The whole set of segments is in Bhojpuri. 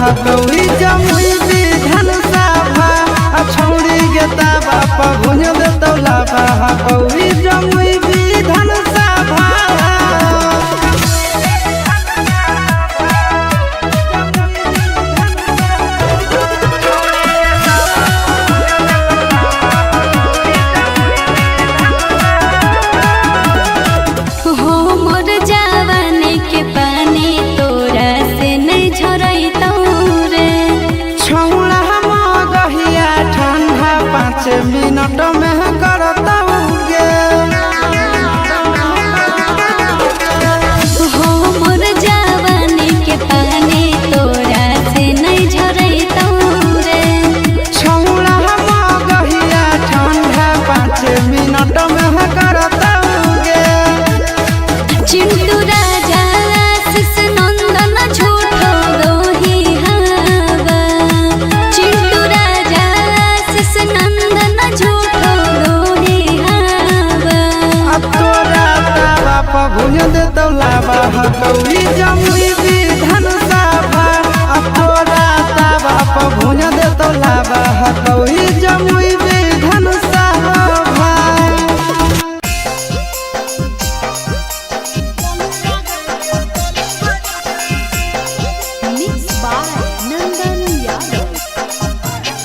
हकौई जमुई विधान सभा छौड़ी गे ताबा पर भुज देतौ लाभा हकौई जमुई विधान सभा मिनट में करता गे हो मोर जवानी के पानी तोरा से नहीं झरैतौ रे छौड़ा हम गहिया ठंडा 5 मिनट में करता गे चिंटू राजा शिश नंदन झूठो दोही हवा चिंटू राजा शिश नंदन झूठो दोही हवा अब तोरा ताबा पर भुज देतौ लाभा हकौई जमुई विधान सभा अब तोरा ताबा पर भुज देतौ लाभा हकौई जमुई विधान सभा मिक्स बाय नंदन यादव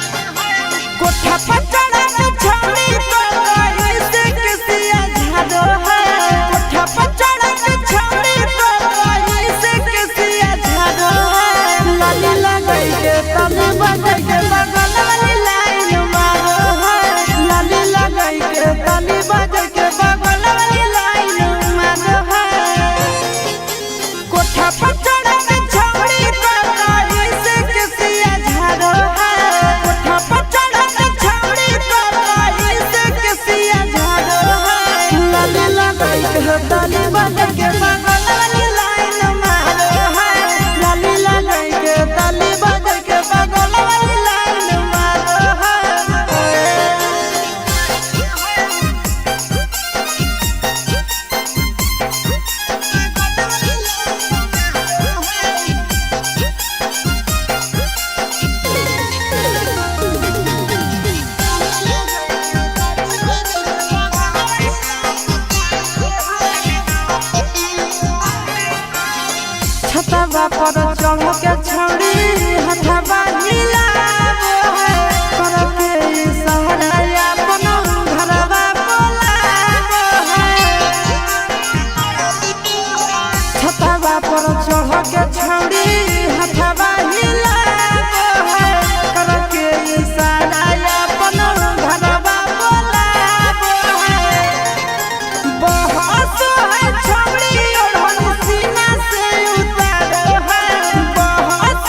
कोठा पचड़ा के छौड़ी कोई से किसिया झाड़ो है कोठा पचड़ा के छौड़ी कोई से किसिया झाड़ो है लाली लगाई के तने बजाई के बगल वाली लाइन मारो है लाली लगाई के तने बजाई के बगल वाली लाइन मारो है कोठा पचड़ा के छौड़ी कोई से किसिया झाड़ो है कोठा पचड़ा के छौड़ी कोई से किसिया झाड़ो है लाली लगाई के तने बजाई के बगल वाली लाइन मारो है लाली लगाई के तने बजाई के बगल वाली लाइन मारो है छतवा पर चढ़ के छौड़ी हथवा हिलावो है कर के इशारा अपन घरवा बोलावो है छतवा पर चढ़ के छौड़ी हथवा हिलावो है कर के इशारा अपन घरवा बोलावो है बहस है छौड़ी ओढ़न सीना से उतारो है बहस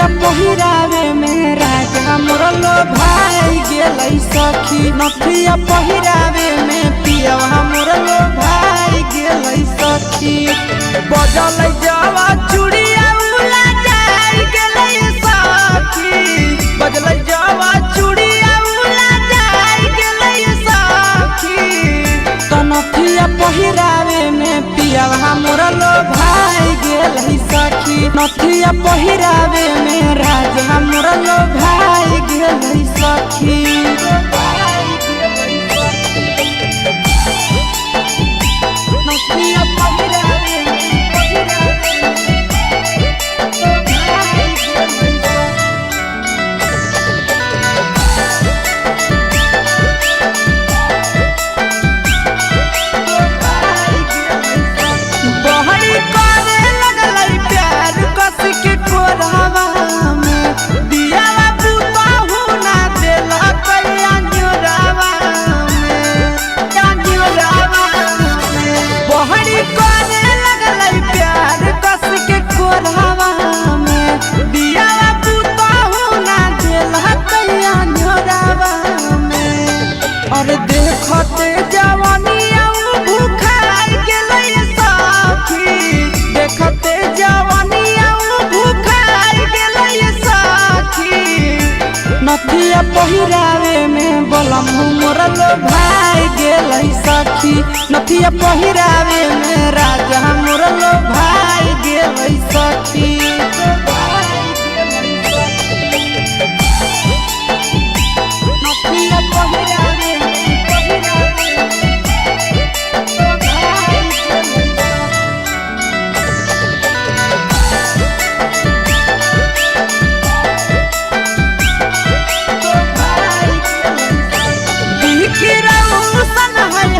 नथिया पहिरावे में राजा मोर लो भाई गेलै सखी नथिया पहिरावे में पियवा मोर लो भाई गेलै सखी बजल जावा चूड़िया उला जाई गेलै सखी बजल जावा चूड़िया उला जाई गेलै सखी तो नथिया पहिरावे में पियवा मोर लो भाई गेलै सखी नथिया पहिरावे में राजा मोर लो भाई गेलै सखी नथिया पहिरावे बहरी करे लगलै प्यार कस के कोरावा में दियावा पुताहु ना देला कैया जोरावा में बहरी करे लगलै प्यार कस के कोरावा में दियावा पुताहु ना देला कैया जोरावा में और देखते जवानिया भूखाई गेलै सखी देखते जवानिया भूखाई गेलै सखी नथिया पहिरावे में बलम मोर लो भाई गेलै सखी नथिया पहिरावे में राजा मोर लो भाई गेलै सखी नथिया पहिरावे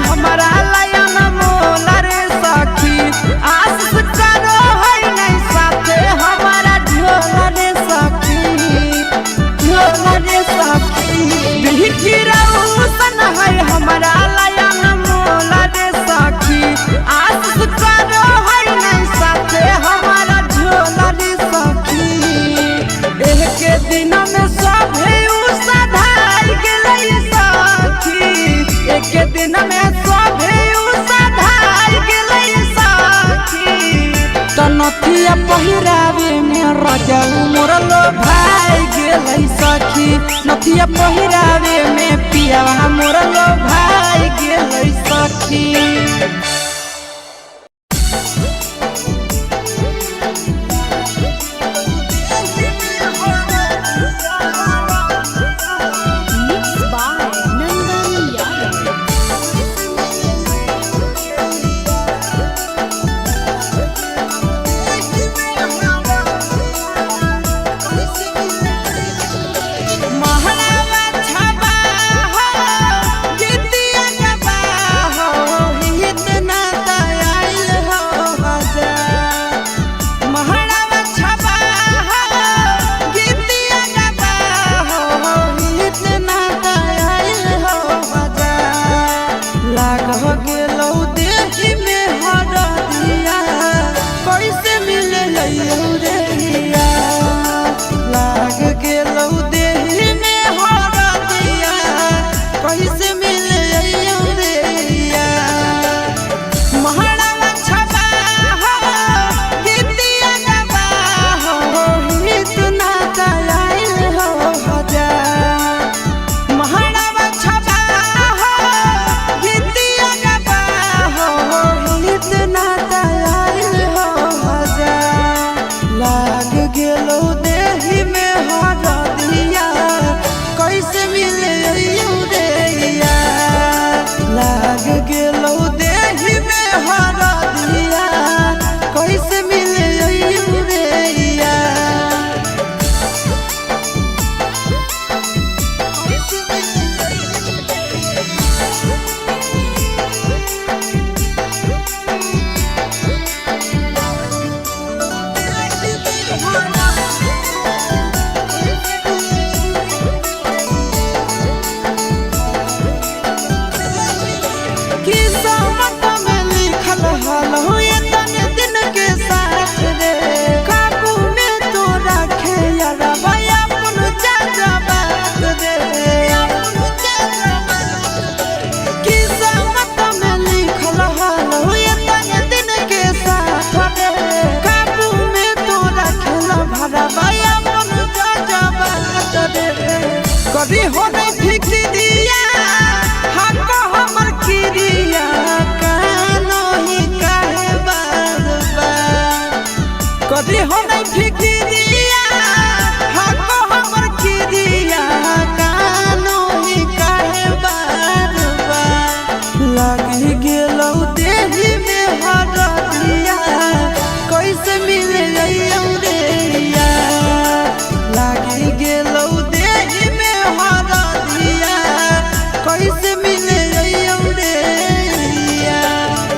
हमारा लयन मोला रे सखी आस करो है नहीं साथे हमारा झोला रे सखी बिखिरौसन है हमारा लयन मोला रे सखी आस करो है नहीं साथे हमारा झोला रे सखी एक दिन में सभे उसाधार गेलै सखी एक दिन में सभे उसाधार गेलै सखी तो नथिया पहिरावे में राजा मोर लो भाई गेलै सखी नथिया पहिरावे में पियवा मोर लो भाई गेलै सखी इतना कभी हो नहीं फिक्रिया हमको हमर किरिया कानो ही काहे बार बार कभी हो नहीं फिक्रिया हमको हमर किरिया कानो ही काहे बार बार लागी गेलौ देही में हरदिया कैसे मिले रहियौ रे यार लागी गेलौ देही में हरदिया कैसे मिले रहियौ रे यार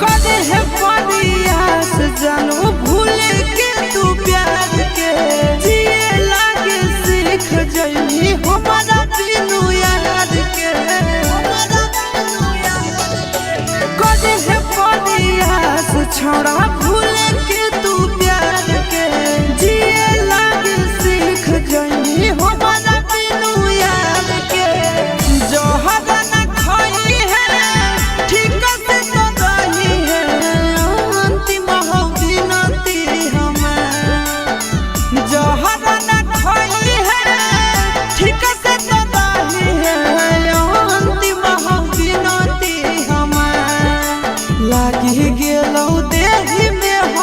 कदे है परियास जानू भूल के तू प्यार के जिए लागे सीख जइनी हमारा बिनु याद के कदे है परियास छोड़ा भूल के तू प्यार के जिए लागे सीख जइनी हमारा बिनु याद के जोहर न खोई है ठीक से तो रही है अंतिम हो विनती हमार जोहर न खोई है ठीक से तो रही है अंतिम हो विनती हमार लागी गेलौ देही में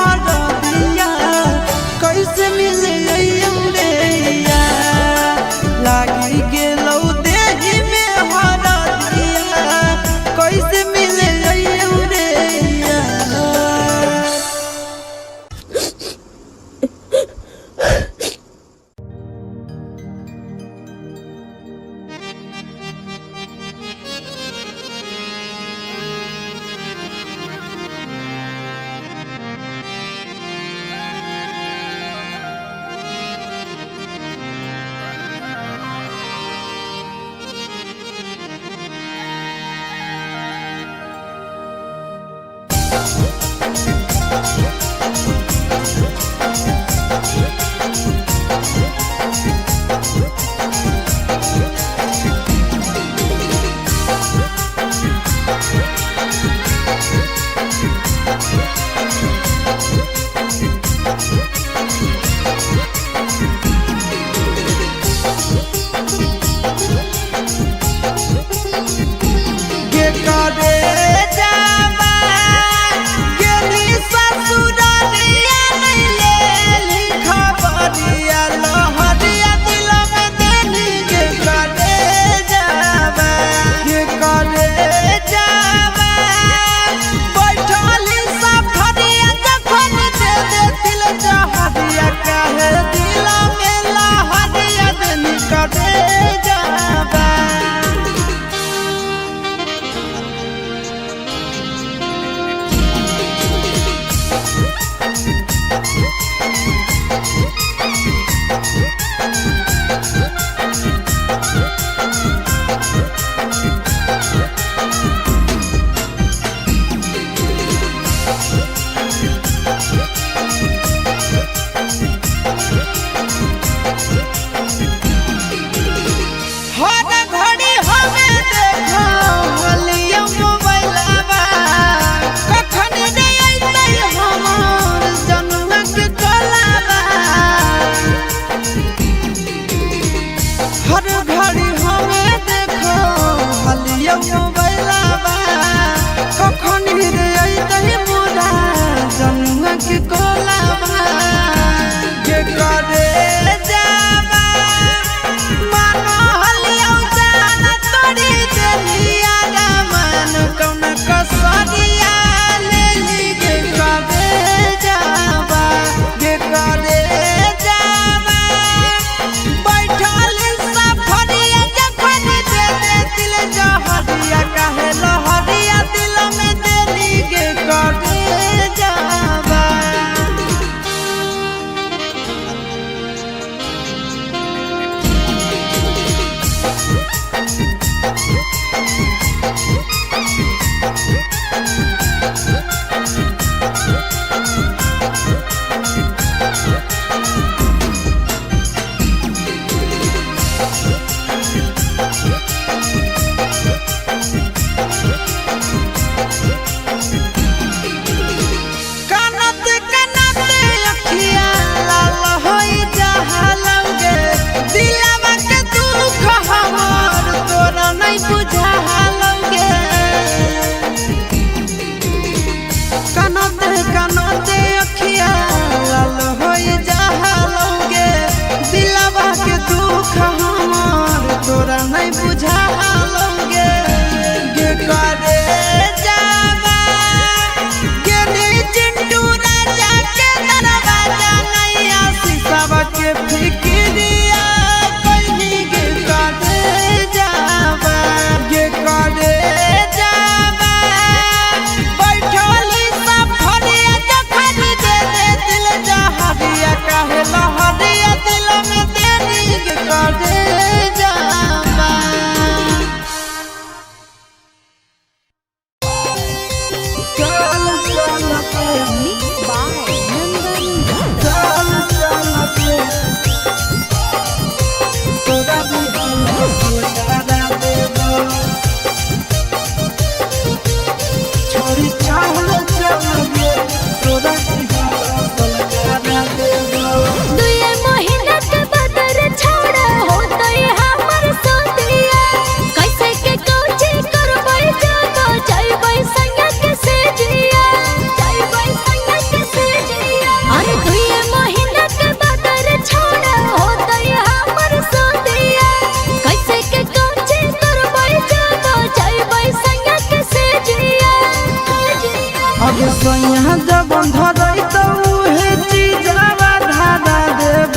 अगे सैया जब धरई तो उहे चीजवा धारा देब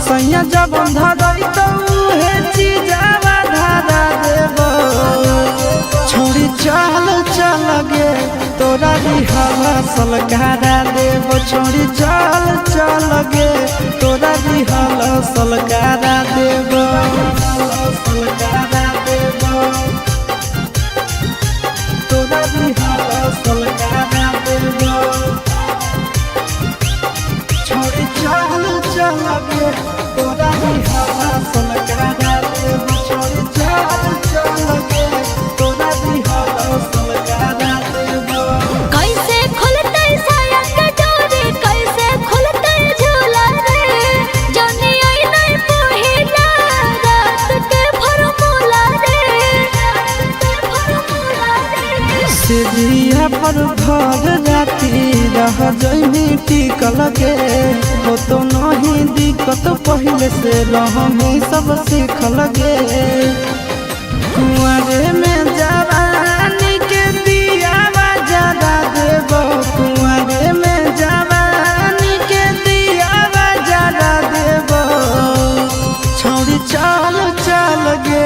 सैया जब धरई तो उहे चीजवा धारा देब छोड़ी चल चल गे तोरा रिहला सलकारा देब छोड़ी चल चल गे तोरा रिहला सलकारा देब सलकारा देब तोरा रिहला सलकारा देब छोड़ी चल चल गे तोरा रिहला सलकारा देब छोड़ी चल चल गे तोरा रिहला सलकारा देब कैसे खुलते साया के डोरी कैसे खुलते झूला रे जनी आई नहीं पहिला रात के फॉर्मूला रे सिरिया पर भर राती रह जइनी टिकल गे हो तो नहीं दिक्कत पहले से रहमी सब सीखल गे कुंवरे में जवानी के दिया जरा देब कुंवरे में जवानी के दिया जरा देब छोड़ी चल चल गे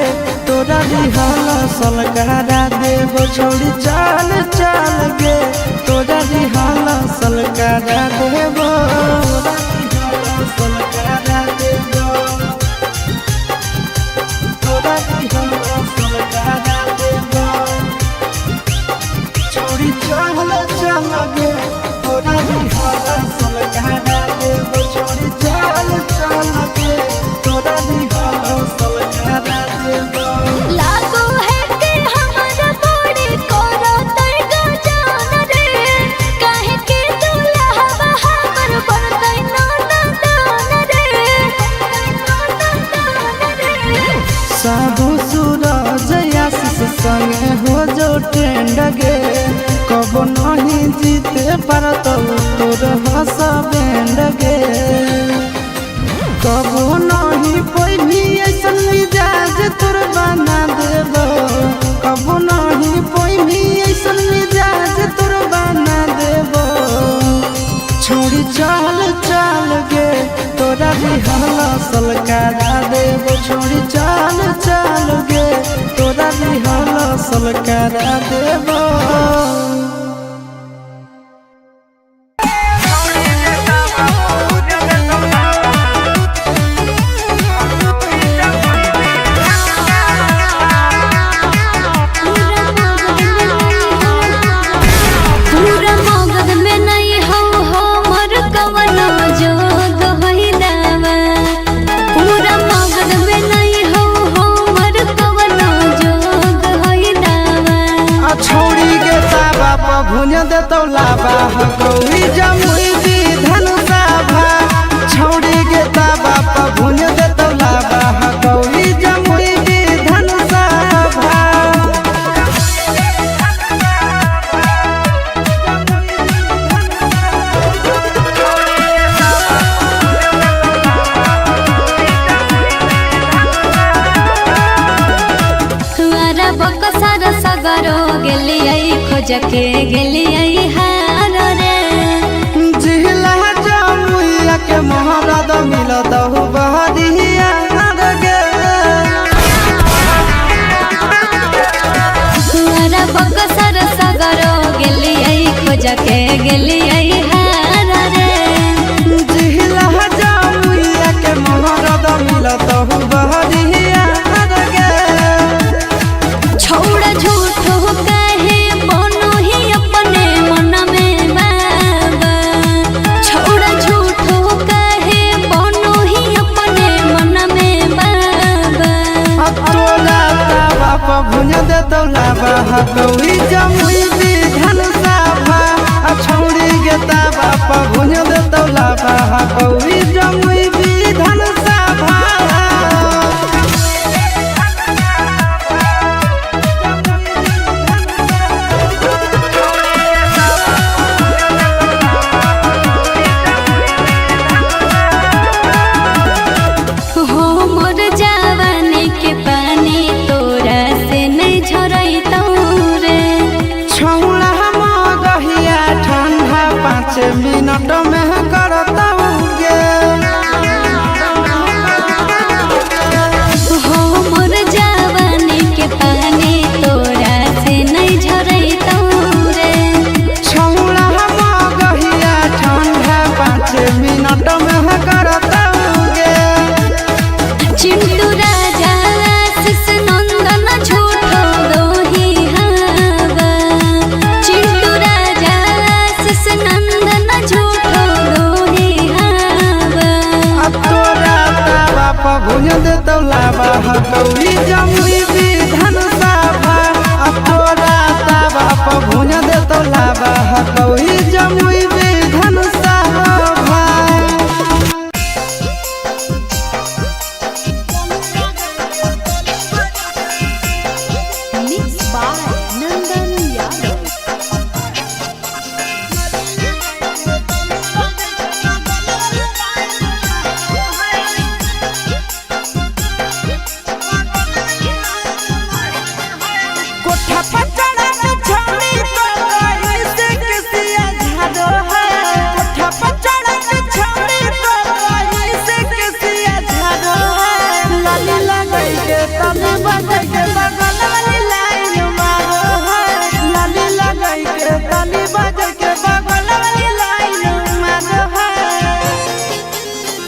तोरा रिहला सलकारा देब छोड़ी चल चल गे तोरा रिहला सलकारा देब सलकारा देब तोरा रिहला सलकारा देब छोड़ी चल चल गे तोरा रिहला सलकारा देब छोड़ी चल चल गे तोरा रिहला सलकारा देब लागो है कि हमारा बॉडी कोरो तय जान रे काहे के दुल्हा हमर बनतै नाना दान रे साधु सूरज आशीष संगे हो जो ट्रेंड गे कब नहीं जीते पारत तोर हस बैंड गे कब नहीं पैनी ऐसन मिजाज तोर बना देब कब नहीं पैनी ऐसन मिजाज तोर बना देब छोड़ी चल चल गे तोरा रिहला सलकारा देब छोड़ी चल चल गे तोरा रिहला सलकारा देब पूरा मगध में नहीं हो हमर कवनो जोग होइलावा पूरा मगध में नहीं हो हमर कवनो जोग होइलावा छोड़ी गे ताबा पर भुन देतौ लाबा गौरी जमुई दी धनुषाभा छोड़ी गे ताबा पर भुन देतौ लाबा गौरी जमुई दी धनुषाभा हमारा बकसर सगरो गेलियै खोज के गेलियै हार रे जिहला जमुइया के महाराज मिलत हो बहरिया गे हमारा बकसर सगरो गेलियै खोज के गेलियै हार रे जिहला जमुइया के महाराज मिलत हो बहरिया गे छोड़ झूठो कहे बनो ही अपने मन में बाबा छोड़ झूठो कहे बनो ही अपने मन में बाबा तोला ताबा पर भुन देतौ लाबा गौरी जमुई दी धनुषाभा छोड़ी मिनट में करता गे। हो मोर जवानी के पानी तोरा से नहीं झरैतौ रे। छौड़ा मगहिया ठंडा 5 मिनट में करता गे। चिंटू राजा आशीष नंदन झूठो दोही हवा। चिंटू राजा आशीष नंदन झूठो दोही हवा। अब तोरा तावा पर भुज देतौ लावा हकौली जमुई विधान सभा। अब तोरा तावा पर भुज देतौ लावा हकौली Jamui Vidhan Sabha. Mixed by Nandan Yadav. कोठा पर चढ़ा के छौड़ी तो कहीं से किसिया झाड़ो है। कोठा पर चढ़ा के छौड़ी तो कहीं से किसिया झाड़ो है। लाली लगाई के तने बजे के बगल वाली लाइन मारो है। लाली लगाई के तने बजे के बगल वाली लाइन मारो है।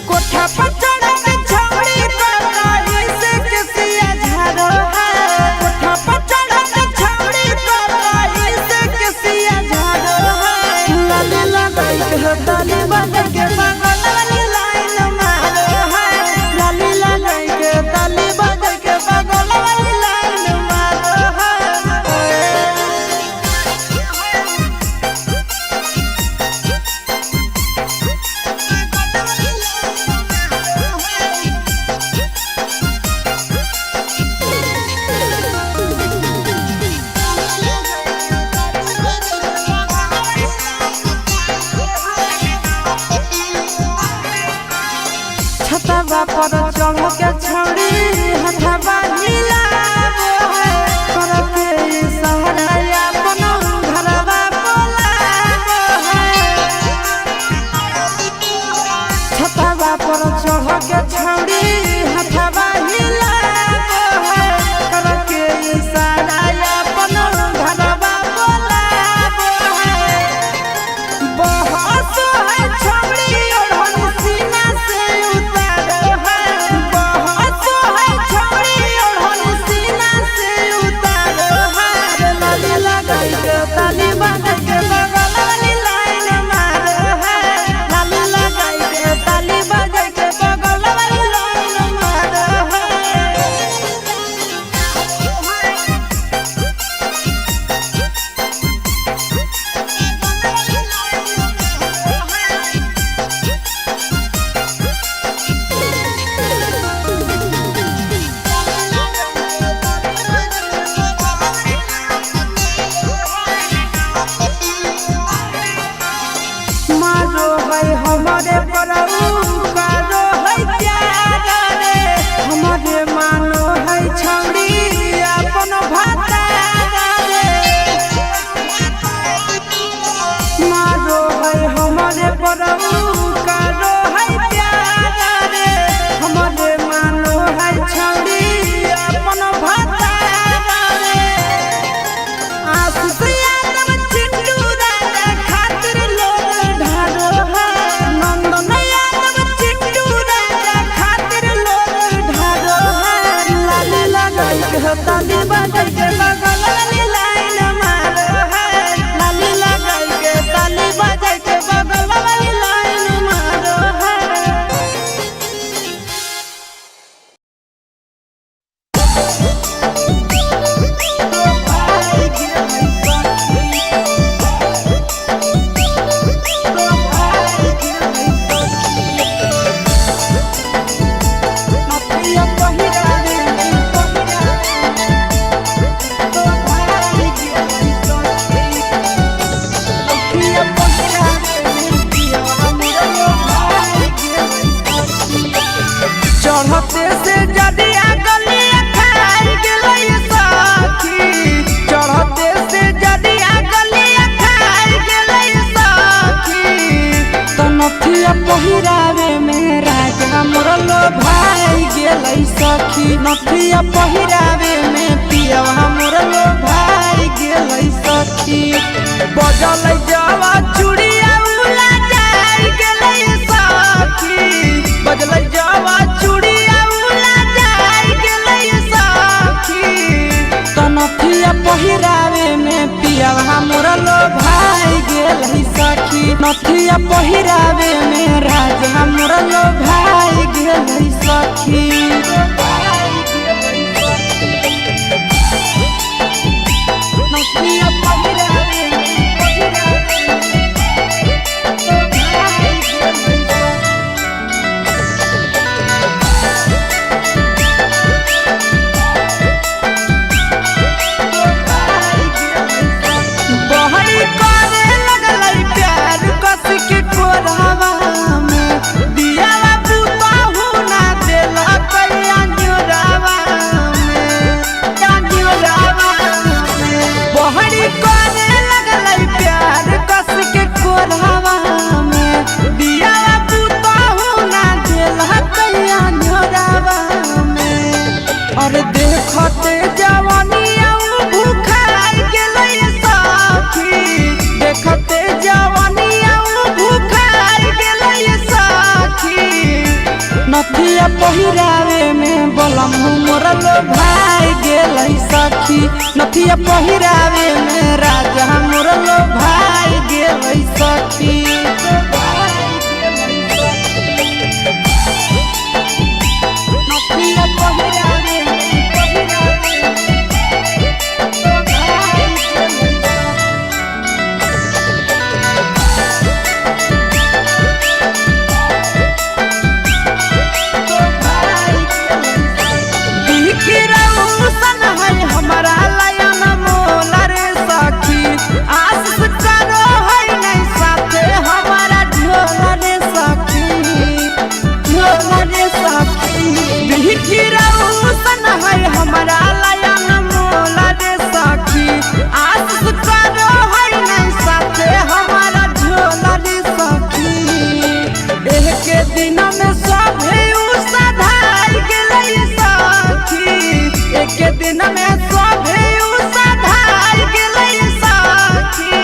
कोठा पर चढ़ा के छौड़ी तो कहीं से किसिया झाड़ो है। कोठा पर चढ़ा के छौड़ी तो कहीं से किसिया झाड़ो है। लाली लगाई के तने बजे के बगल वाली लाइन मारो है। लाली लगाई के तने बजे के बगल वाली लाइन मारो है। छतवा पर चढ़ के छौड़ी हथवा हिलावो है। करके इशारा अपन घरवा बोलावो है। छतवा पर चढ़ के छौड़ी हथवा हिलावो है। करके इशारा अपन घरवा बोलावो है। बहस है छौड़ी ओढ़न सीना से उतारो है। बहस नथिया पहिरावे में पियवा मोर लो भाई गेलै सखी। बजल जवा चूड़िया उला जाई गेलै सखी, बजल जवा चूड़िया उला जाई गेलै सखी। तो नथिया पहिरावे में पियवा मोर लो भाई गेलै सखी, नथिया पहिरावे में राजा मोर लो भाई गेलै सखी। अरे देखते जवानिया भूखाई गेलै सखी, देखते जवानिया भूखाई गेलै सखी। नथिया पहिरावे में बलम मोर लो भाई गेलै सखी, नथिया पहिरावे में राजा मोर लो भाई गेलै सखी। नथिया पहिरावे हमारा लायन मोला रे सखी, आस करो है नहीं साथे हमारा ढोला रे सखी, ढोला रे सखी। बिखिरौसन है हमारा लायन मोला रे सखी, आस करो है नहीं साथे हमारा ढोला रे सखी। एक दिन में सभे उसाधार गेलै सखी, एक दिन में सभे उसाधार गेलै सखी।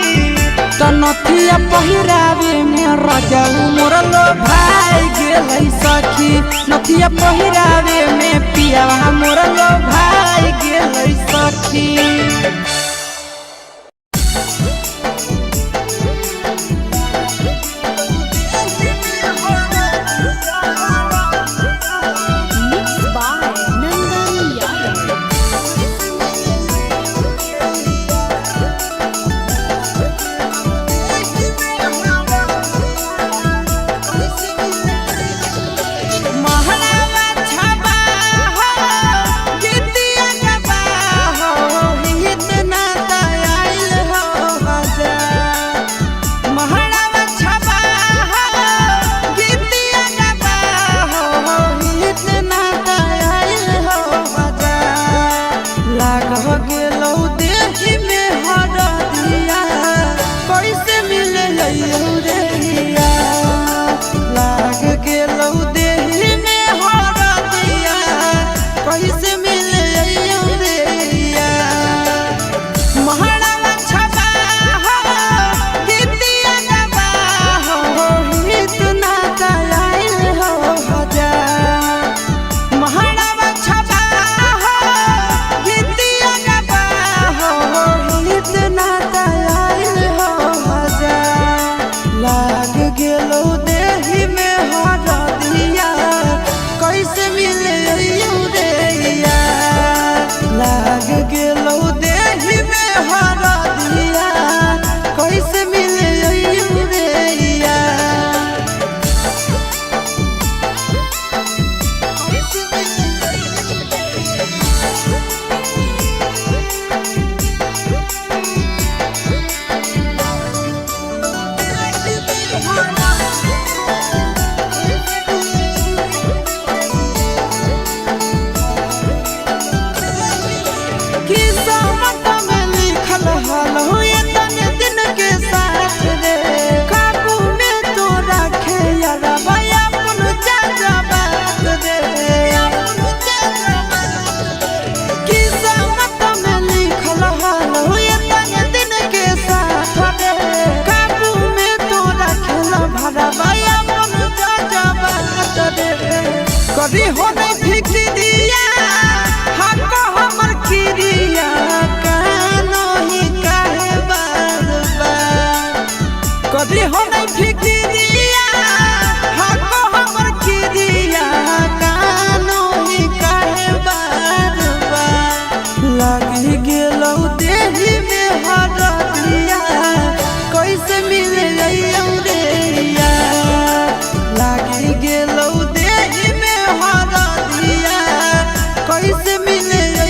तो नथिया पहिरावे में राजा मोर लो भाई गेलै सखी, नथिया पहिरावे में पियवा मोर लो भाई गेलै सखी। महलावा छबा हो, गीतिया गबा हो, कभी हो नहीं फिक्रिया हमको हमर किरिया कानो ही काहे बार बार कभी हो नहीं फिक्रिया हमको हमर किरिया कानो ही काहे बार बार लागी गेलौ देही में हरदिया कैसे मिले रे लागी गेलौ देही में हरदिया कैसे मिले रे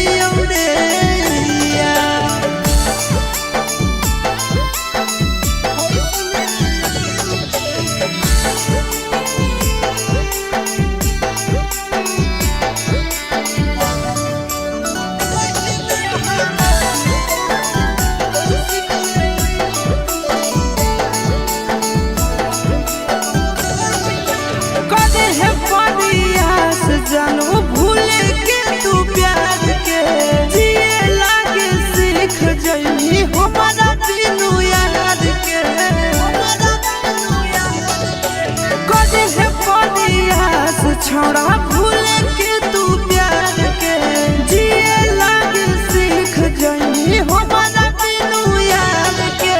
जानू भूले के तू प्यार के जिए लागे सीख जइनी हमारा बिनु याद के कदे है पनियास छोड़ा भूले के तू प्यार के जिए लागे सीख जइनी हमारा बिनु याद के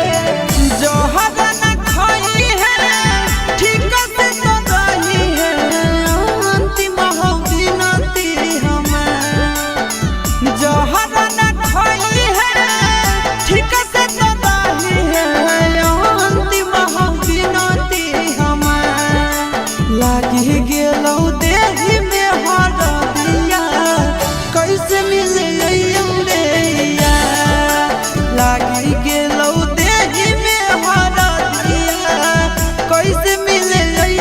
जो हवा न खाई है ठीक से तो रही है अंतिम जहरा न खोई है ठीक से तो दाही है अंतिम बिनती हमार लागी गेलौ देही में हरदिया कैसे मिले रे लागी गेलौ देही में हरदिया कैसे मिले रे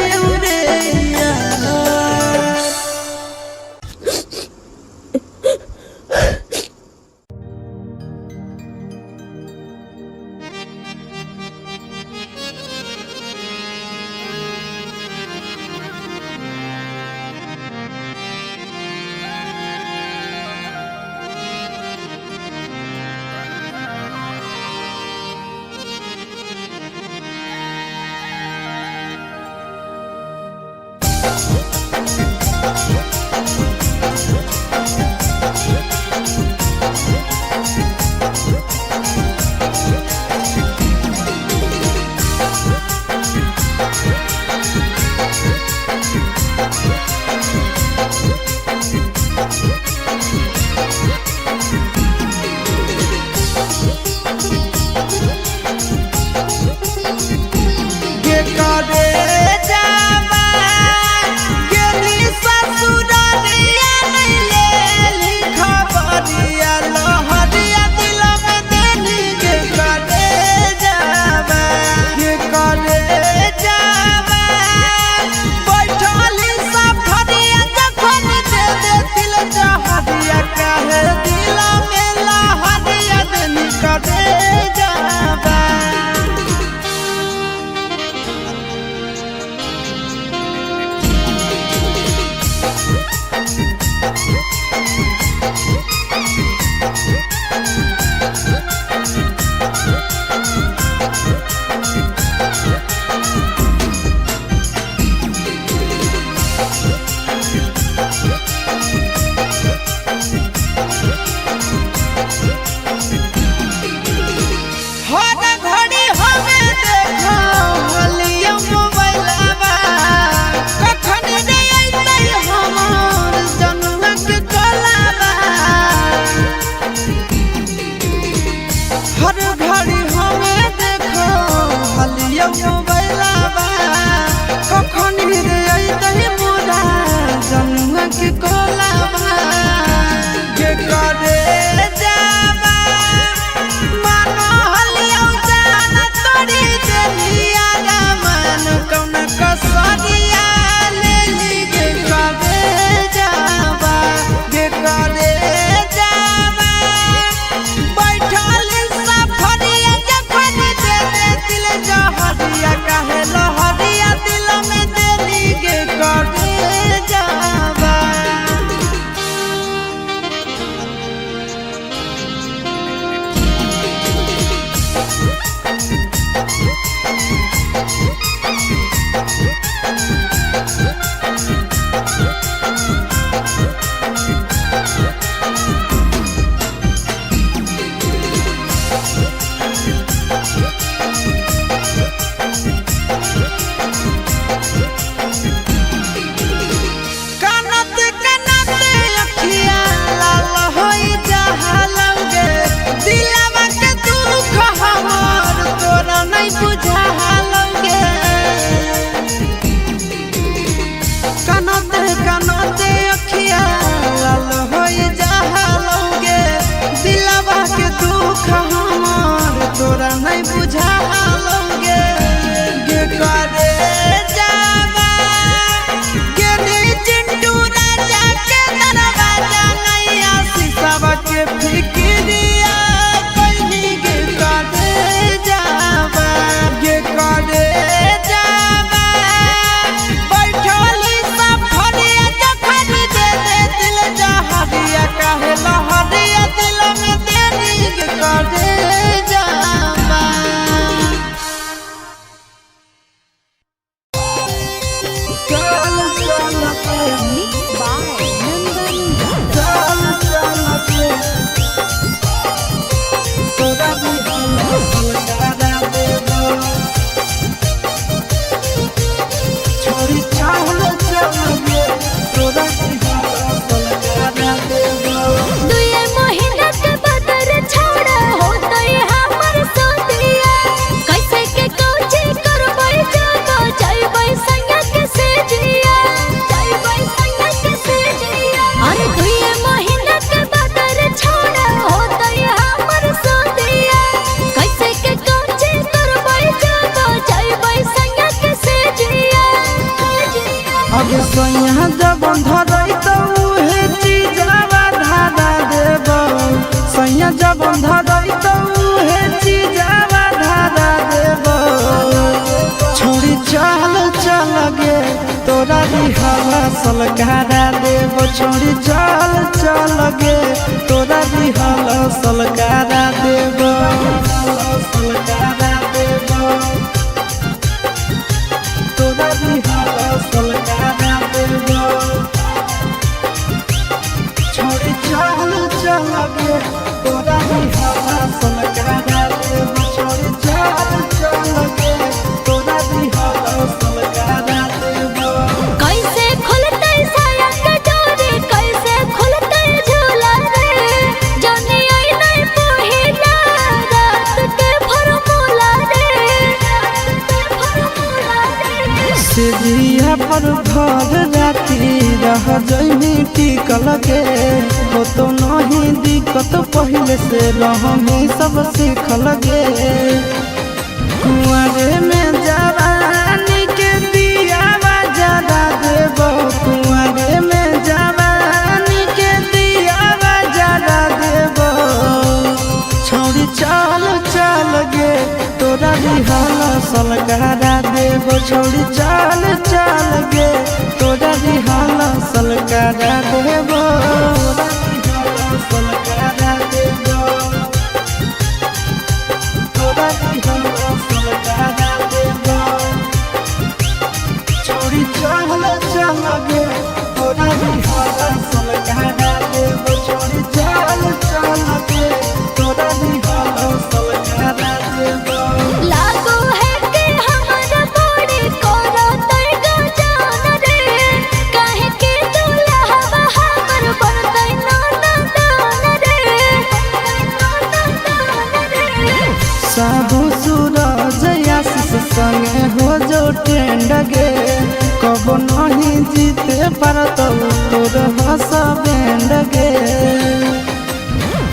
जब धरई तो हे चीजावा धरा देबो छोड़ी चल चल गे तोरा दिहला सलकारा देबो छोड़ी चल चल गे तोरा दिहला सलकारा देबो सलकारा देबो तोरा दिहला सलकारा देबो छोड़ी चल चल गे तोरा दिहला सलकारा देबो छोड़ी चल चल गे तोरा दिहला सलकारा देबो कैसे खुलते साया के डोरी कैसे खुलते झूला रे जाने आई नहीं पहिला रात के फॉर्मूला रे सिजिया पर भर राती रह जइनी टिकल गे हो तो नहीं दिक्कत पहले से रहमी सब सीखल गे कुआरे में जवानी के दिया जला देबो कुआरे में जवानी के दिया जला देबो छोड़ी चल चल गे तोरा दिहला सलकारा देबो छोड़ी चल चल गे तोरा दिहला सलकारा देबो सलकारा देबो तोरा दिहला सलकारा देबो छोड़ी चल चल गे तोरा दिहला सलकारा देबो छोड़ी चल चल गे तोरा दिहला सलकारा देबो लागो है कि हमारा बॉडी कोरा तैगा जान रे काहे के दूल्हा हवा हमर बनतै ना दान रे साबु सूरज आशीष संगे हो जो ट्रेंड गे कबो नहीं जीते पारत तोर हंस बैंड गे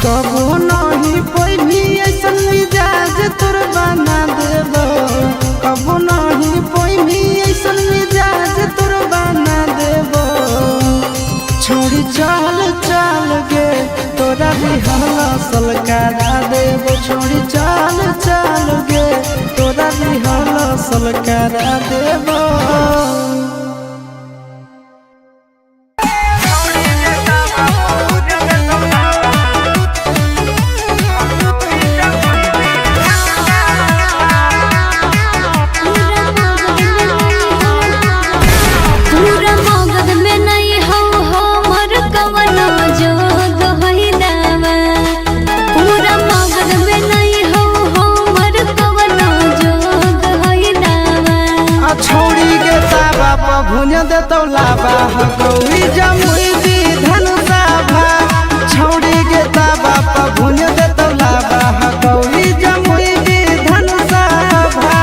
कबो नहीं कोई भी ऐसन मिजाज तोर बना देबो कबो नहीं कोई भी ऐसन मिजाज तोर बना देबो छोड़ी चल चल गे तोरा दिहला सलकारा देबो छोड़ी चल चल गे तोरा दिहला सलकारा देबो पूरा मगध में नहीं हो हमर कवनो जोग होई दावा पूरा मगध में नहीं हो हमर कवनो जोग होई दावा छोड़ी गे ताबा प भुन देतौ लाबा गौरी जमुई दी धनुषाभा छोड़ी गे ताबा प भुन देतौ लाबा गौरी जमुई दी धनुषाभा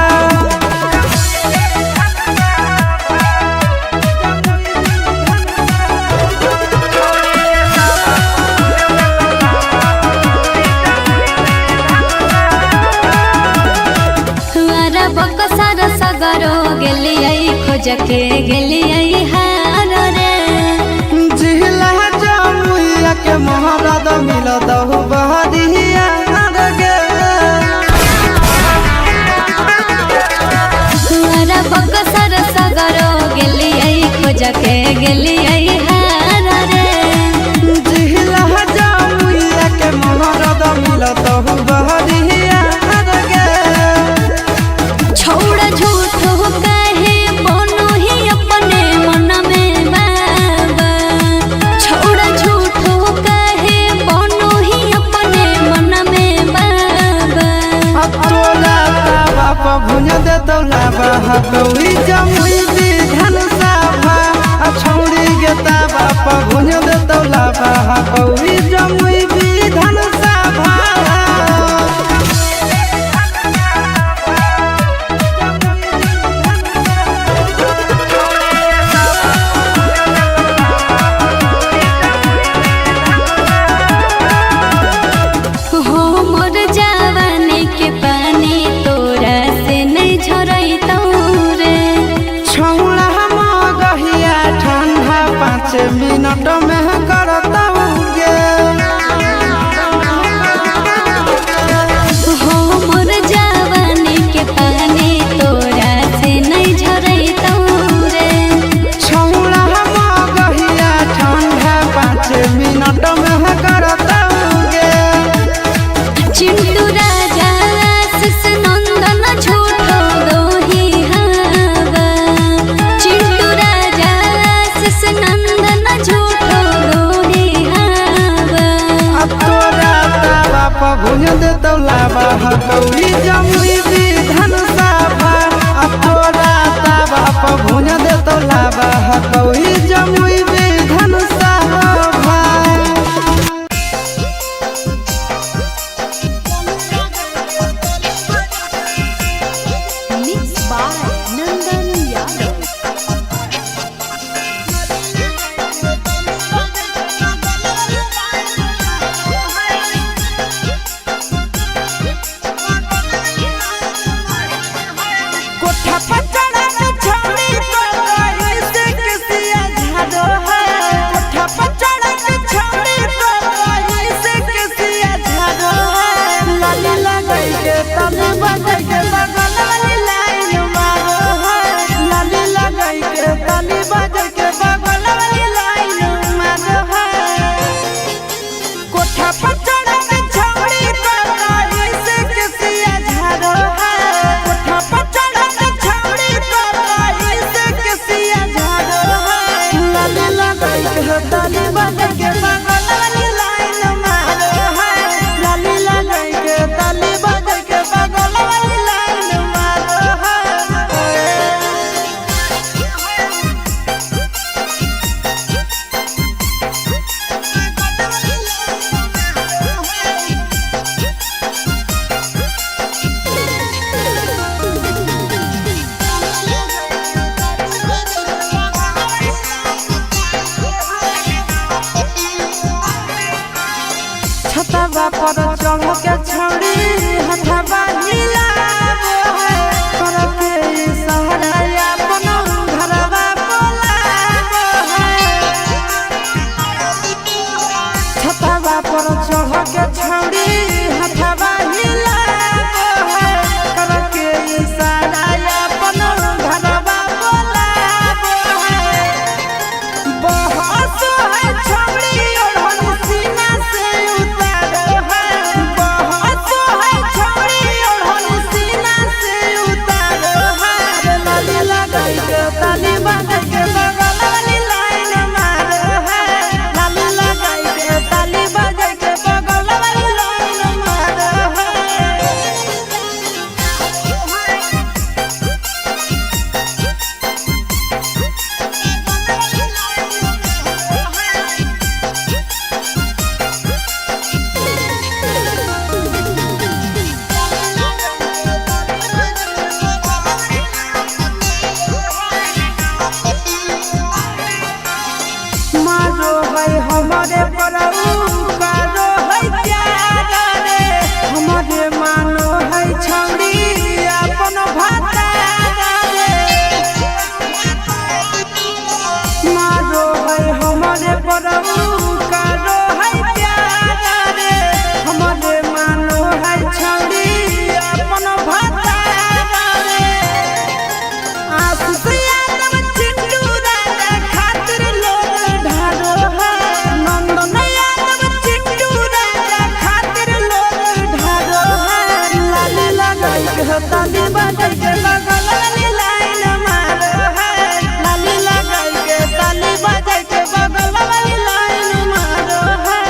हमारा बकसर सगरो गेलियै खोज के गेलियै हार रे जिहला जमुइया के महाराज मिलदहु बहरिया गे हमारा बकसर सगरो गेलियै खोज के गेलियै हार रे जिहला जमुइया के महाराज मिलदहु बहरिया गे छोड़ झूठ हो कहे बनो ही अपने मन में बाबा छोड़ झूठ हो कहे बनो ही अपने मन में बाबा तोला ताबा प भुन देतौ लाबा गौरी जमुई दी धनुषाभा छौड़ी गे ताबा प भुन देतौ लाबा गौरी जमुई दी धनुषाभा हमर जवानी के पानी तोरा से नहीं झरैतौ रे छौड़ा मगहिया ठंडा 5 मिनट में करतौ गे हकौड़ी जमुई विधान सभा अब तोरा ताबा पर भुज दे तो लाबा हकौड़ी Jamui Vidhan Sabha. Mixed by Nandan Yadav. कोठा पर चढ़ा के छौड़ी कोई से किसिया झाड़ो है। कोठा पर चढ़ा के छौड़ी कोई से किसिया झाड़ो है। लाली लगाई के तने बजाई के बगल वाली लाइन मारो है। लाली लगाई के तने बजाई के बगल वाली लाइन मारो है। कोठा पर चढ़ा के छौड़ी कोई से किसिया झाड़ो है। कोठा पर चढ़ा के छौड़ी कोई से किसिया झाड़ो है। लाली लगाई के तने बजाई के बगल वाली लाइन मारो है। लाली लगाई के तने बजाई के बगल वाली लाइन मारो है। छतवा पर चढ़ के छौड़ी हथवा हिलावो है। कर के इशारा अपन घरवा बोलावो है। छतवा पर चढ़ के छौड़ी हथवा हिलावो है। कर के इशारा अपन घरवा बोलावो है। बहस है छौड़ी ओढ़न सीना से उतारो है। बहस है छौड़ी ओढ़न सीना से उतारो है। लाली लगाई के ताली बजाई के बगल वाली लाइन मारो है। लाली लगाई के ताली बजाई के बगल वाली लाइन मारो है। मारो है हमारे परऊ करो है प्यार रे। हमारे मानो है छौड़ी अपन भातार रे। मारो है हमारे परऊ करो है प्यार रे। हमारे मानो है छौड़ी अपन भातार रे। आशीष यादव चिंटू राजा खातिर लोग ढारो है। नंदन यादव चिंटू राजा खातिर लोग ढारो है। लाली लगाई के ताली बजाई के बगल वाली लाइन मारो है। लाली लगाई के ताली बजाई के बगल वाली लाइन मारो है।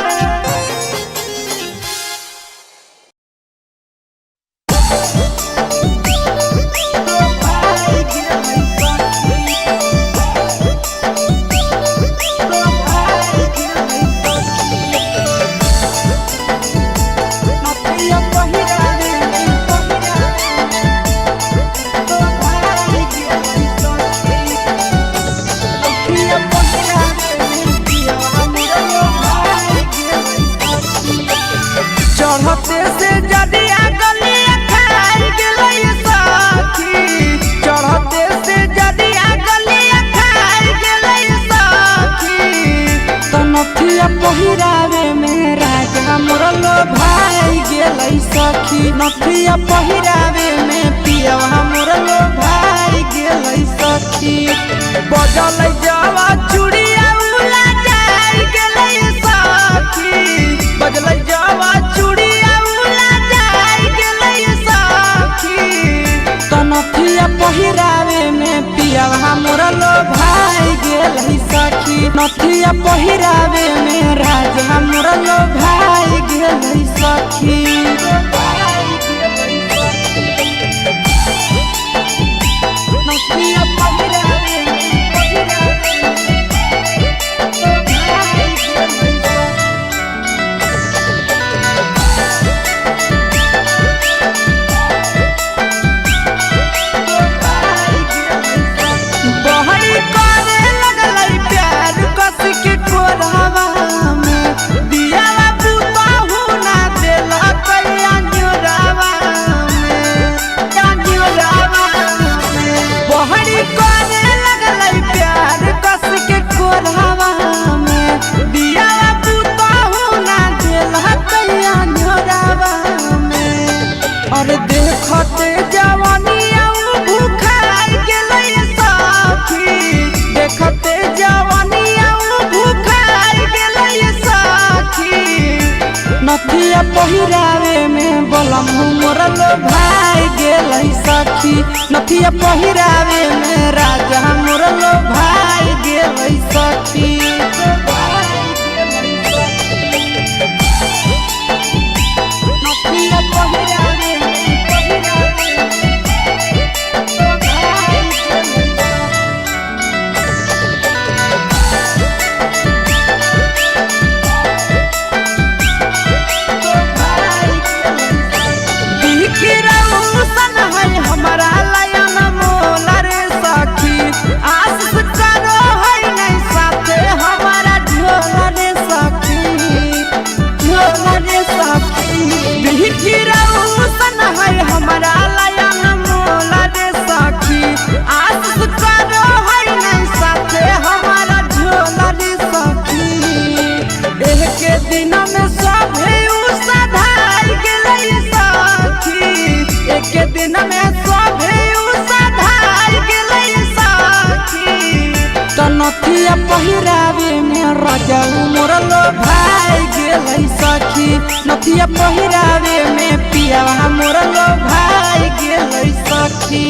चढ़ते से जदिया गलिया खाई गेलै सखी। चढ़ते से जदिया गलिया खाई गेलै सखी। तनथिया पहिरावे में राजा मोर लो भाई गेलै सखी। नथिया पहिरावे में पियवा मोर लो भाई गेलै सखी। बजल जावा चूड़िया उला जाई गेलै सखी। बजल जावा चूड़िया उला जाई गेलै सखी। तनथिया पहिरावे में पियवा मोर लो भाई गेलै सखी। नथिया पहिरावे में राजा मोर लो भाई गेलै सखी। नथिया पहिरावे में राजा मोर लो भाई गेलै सखी। नथिया पहिरावे हमारा लायन मोला रे सखी आस करो है नहीं साथे हमारा झोला रे सखी झोला रे सखी बिखिराऊ सन है हमारा लायन मोला रे सखी आस करो है नहीं साथे हमारा झोला रे सखी। एह के दिन में सब है उसाधार गेलै सखी एक दिन में नथिया पहिरावे में राजा मोर लो भाई गेलै सखी। नथिया पहिरावे में पिया मोर लो भाई गेलै सखी।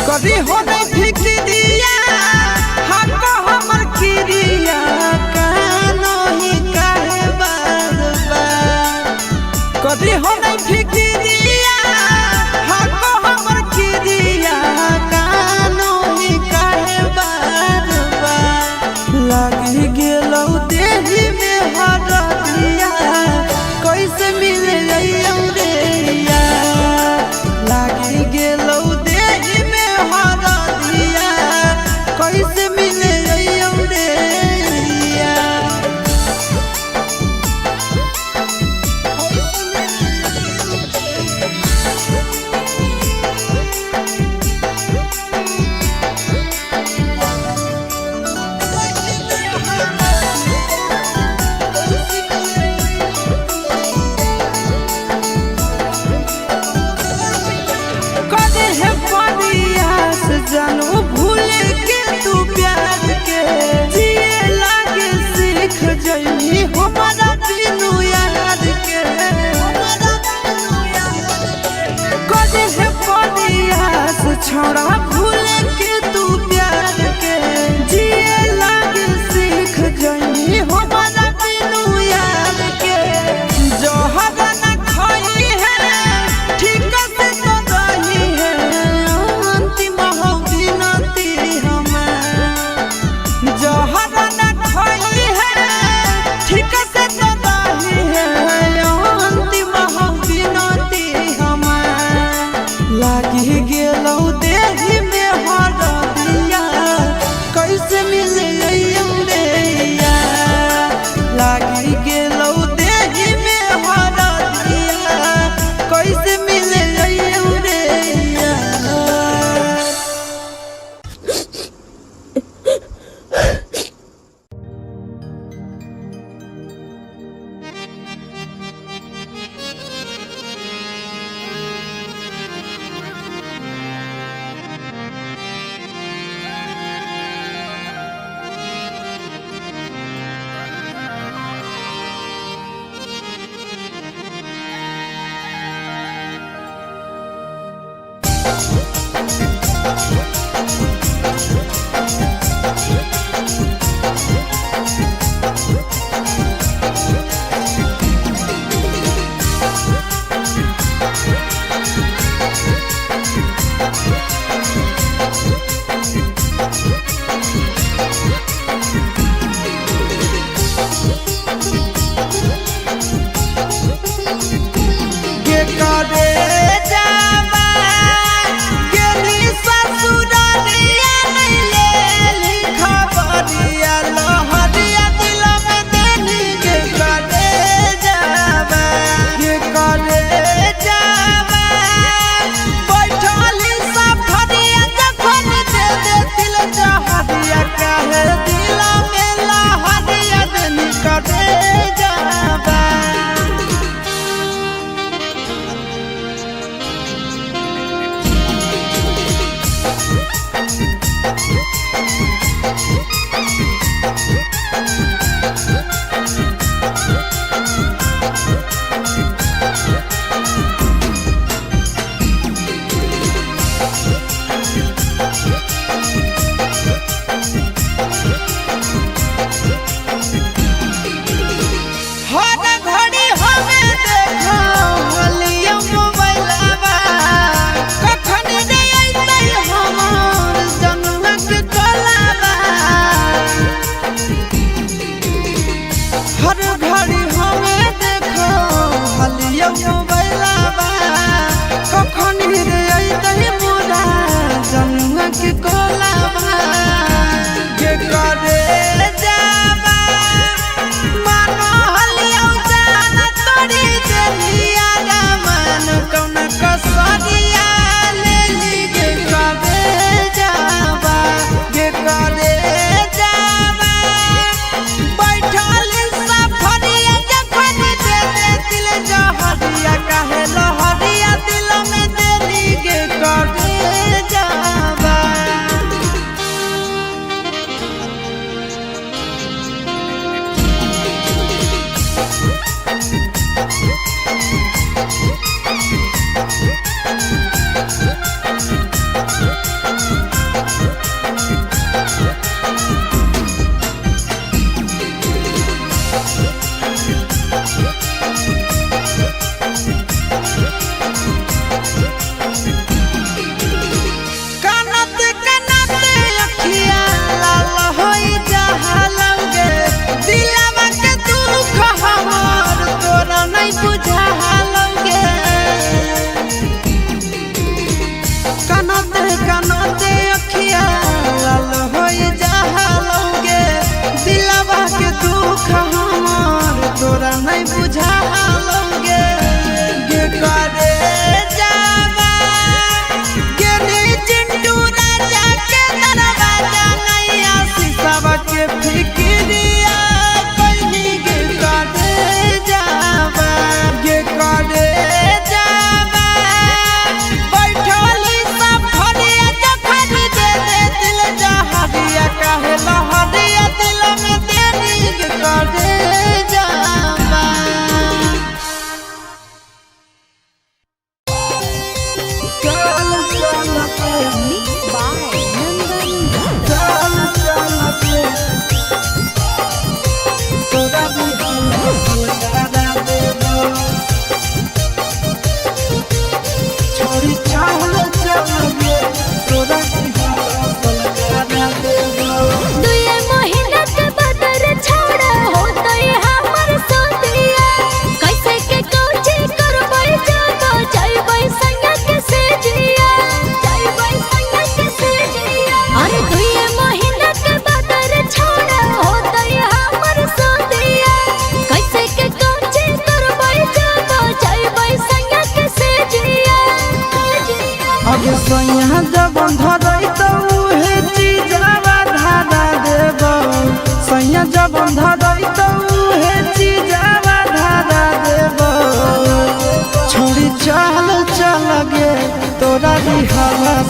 कभी हो नहीं फिक्रिया हमको हमर किरिया कानो ही काहे बार बार कभी हो नहीं फिक्रिया हमको हमर किरिया कानो ही काहे बार बार लगी गेलौ देही में हरदिया कैसे मिले रहियौ रे यार लगी गेलौ देही में हरदिया करे जाबा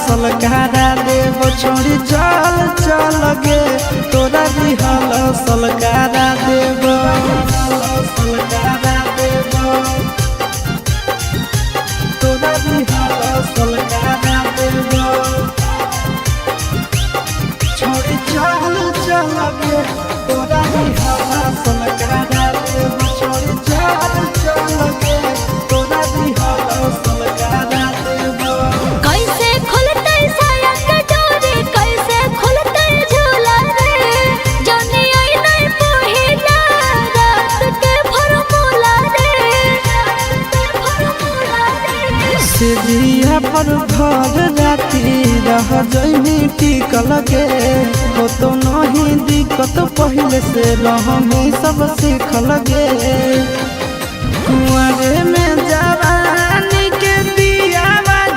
सलकारा देव छोड़ी चल चल गे तोरा दिहल सलकारा देव सलकारा देव तोरा दिहल सलकारा देव छोड़ी चल चल गे तोरा दिहल सलकारा देव छोड़ी चल चल गे तोरा दिहल सलकारा देव कैसे खुलते साया के डोरी कैसे खुलते झूला रे जाने आई नहीं पहिला रात के फरमूला रे सिरिया पर घर राती रह जइनी टिकल गे हो तो नहीं दिक्कत पहले से रहमी सब सीखल गे कुआरे में जवानी के दिया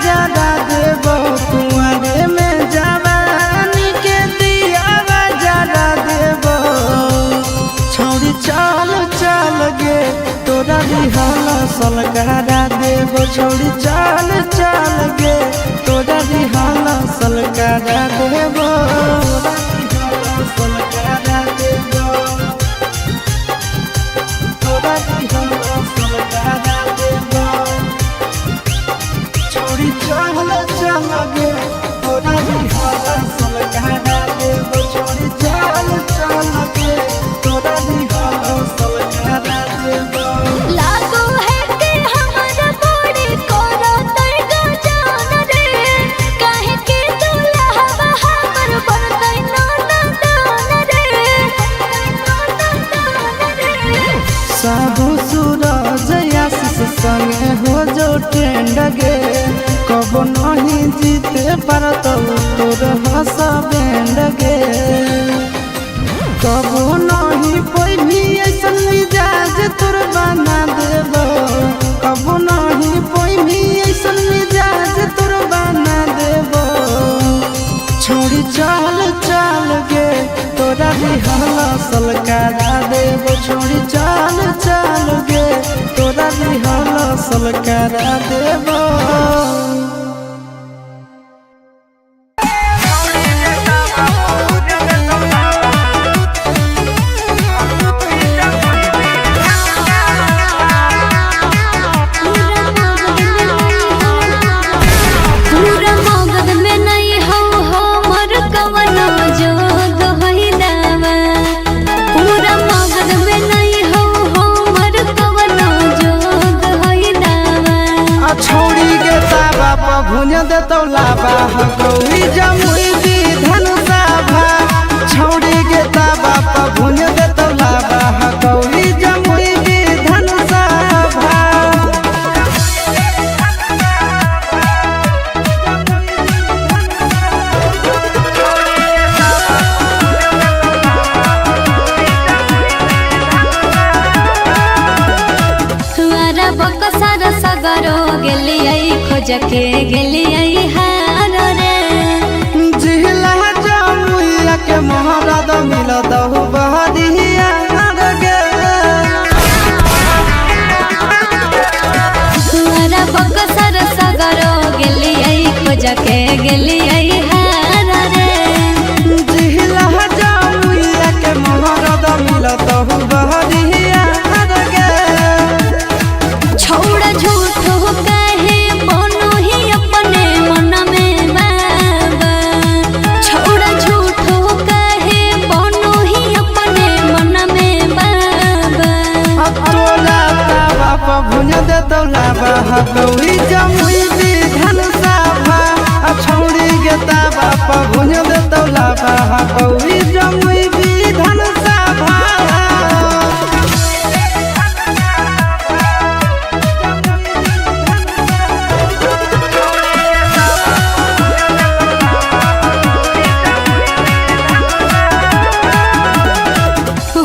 जला देव कुआरे में जवानी के दिया जला देव छोड़ी चल चाल चाल गे तोरा दिहल सलकारा देबो छोड़ी चाल चाल गे तोरा दिहल सलकारा देबो सलकारा देबो तोरा दिहल सलकारा देबो छोड़ी चाल चाल गे तोरा दिहल सलकारा देबो छोड़ी चाल चाल गे तोरा दिहल सलकारा देबो लागो है के हमर बड़ी कोरा तैगा जान रे काहे के दुल्हा हमर बनतै नाना दान रे साहू सूरज आशीष संगे हो जो ट्रेंड गे कब नहीं जीते पारत तोर हंस बैंड गे कब नहीं पैभी ऐसन मिजाज तोर बना देबो कब नहीं पैभी ऐसन मिजाज तोर बना देबो छोड़ी चाल चाल गे तोरा दिहल सलकारा देबो छोड़ी चाल चाल गे तोरा दिहल सलकारा देबो पूरा मगध में नहीं हो हमर कवनो जोग होइदावा पूरा मगध में नहीं हो हमर कवनो जोग होइदावा छोड़ी गे ताबा प भुन देतौ लाबा हकौई जमुई दी धनुषा भा छोड़ी गे ताबा प भुन देतौ लाबा हकौई जमुई दी धनुषा भा हमारा बकसर सगरो गेलियै खोज के गेलियै हार रे जिहला जमुइया के महाराज मिलत हो बहरिया गे हमारा बकसर सगरो गेलियै खोज के गेलियै हार रे जिहला जमुइया के महाराज मिलत हो बहरिया गे छोड़ा झूठो कहे बनो ही अपने मन में बाबा छोड़ा झूठो कहे बनो ही अपने मन में बाबा तोला ताबा प भुन देतौ लाबा हकौई जमुई दी धनुषा भा छौड़ी गे ताबा प भुन देतौ लाबा हकौई जमुई दी धनुषा भा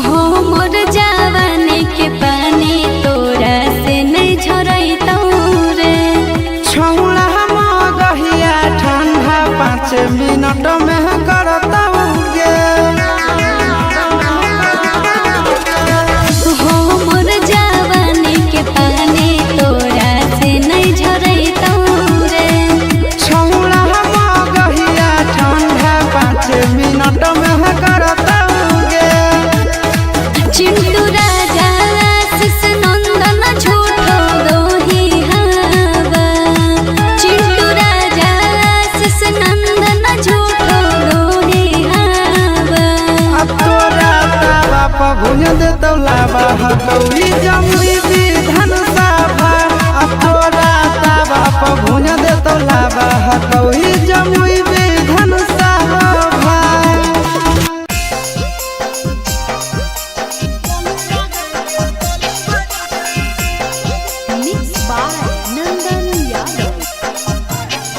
हो मोर जवानी के पानी तोरा से नहीं झरैतौ रे छौड़ा मगहिया ठंडा 5 मिनट में करतौ गे हो मोर जवानी के पानी तोरा से नहीं झरैतौ रे छौड़ा मगहिया ठंडा 5 मिनट में करतौ गे चिंटू राजा आशीष नंदन झूठो दोही हवा चिंटू राजा आशीष नंदन झूठो दोही हवा तोरा ताबा प भुन देतौ लाबा हकौई जमुई दी धनुषा भा तोरा ताबा प भुन देतौ लाबा हकौई जमुई दी धनुषा भा मिक्स बाय नंदन यादव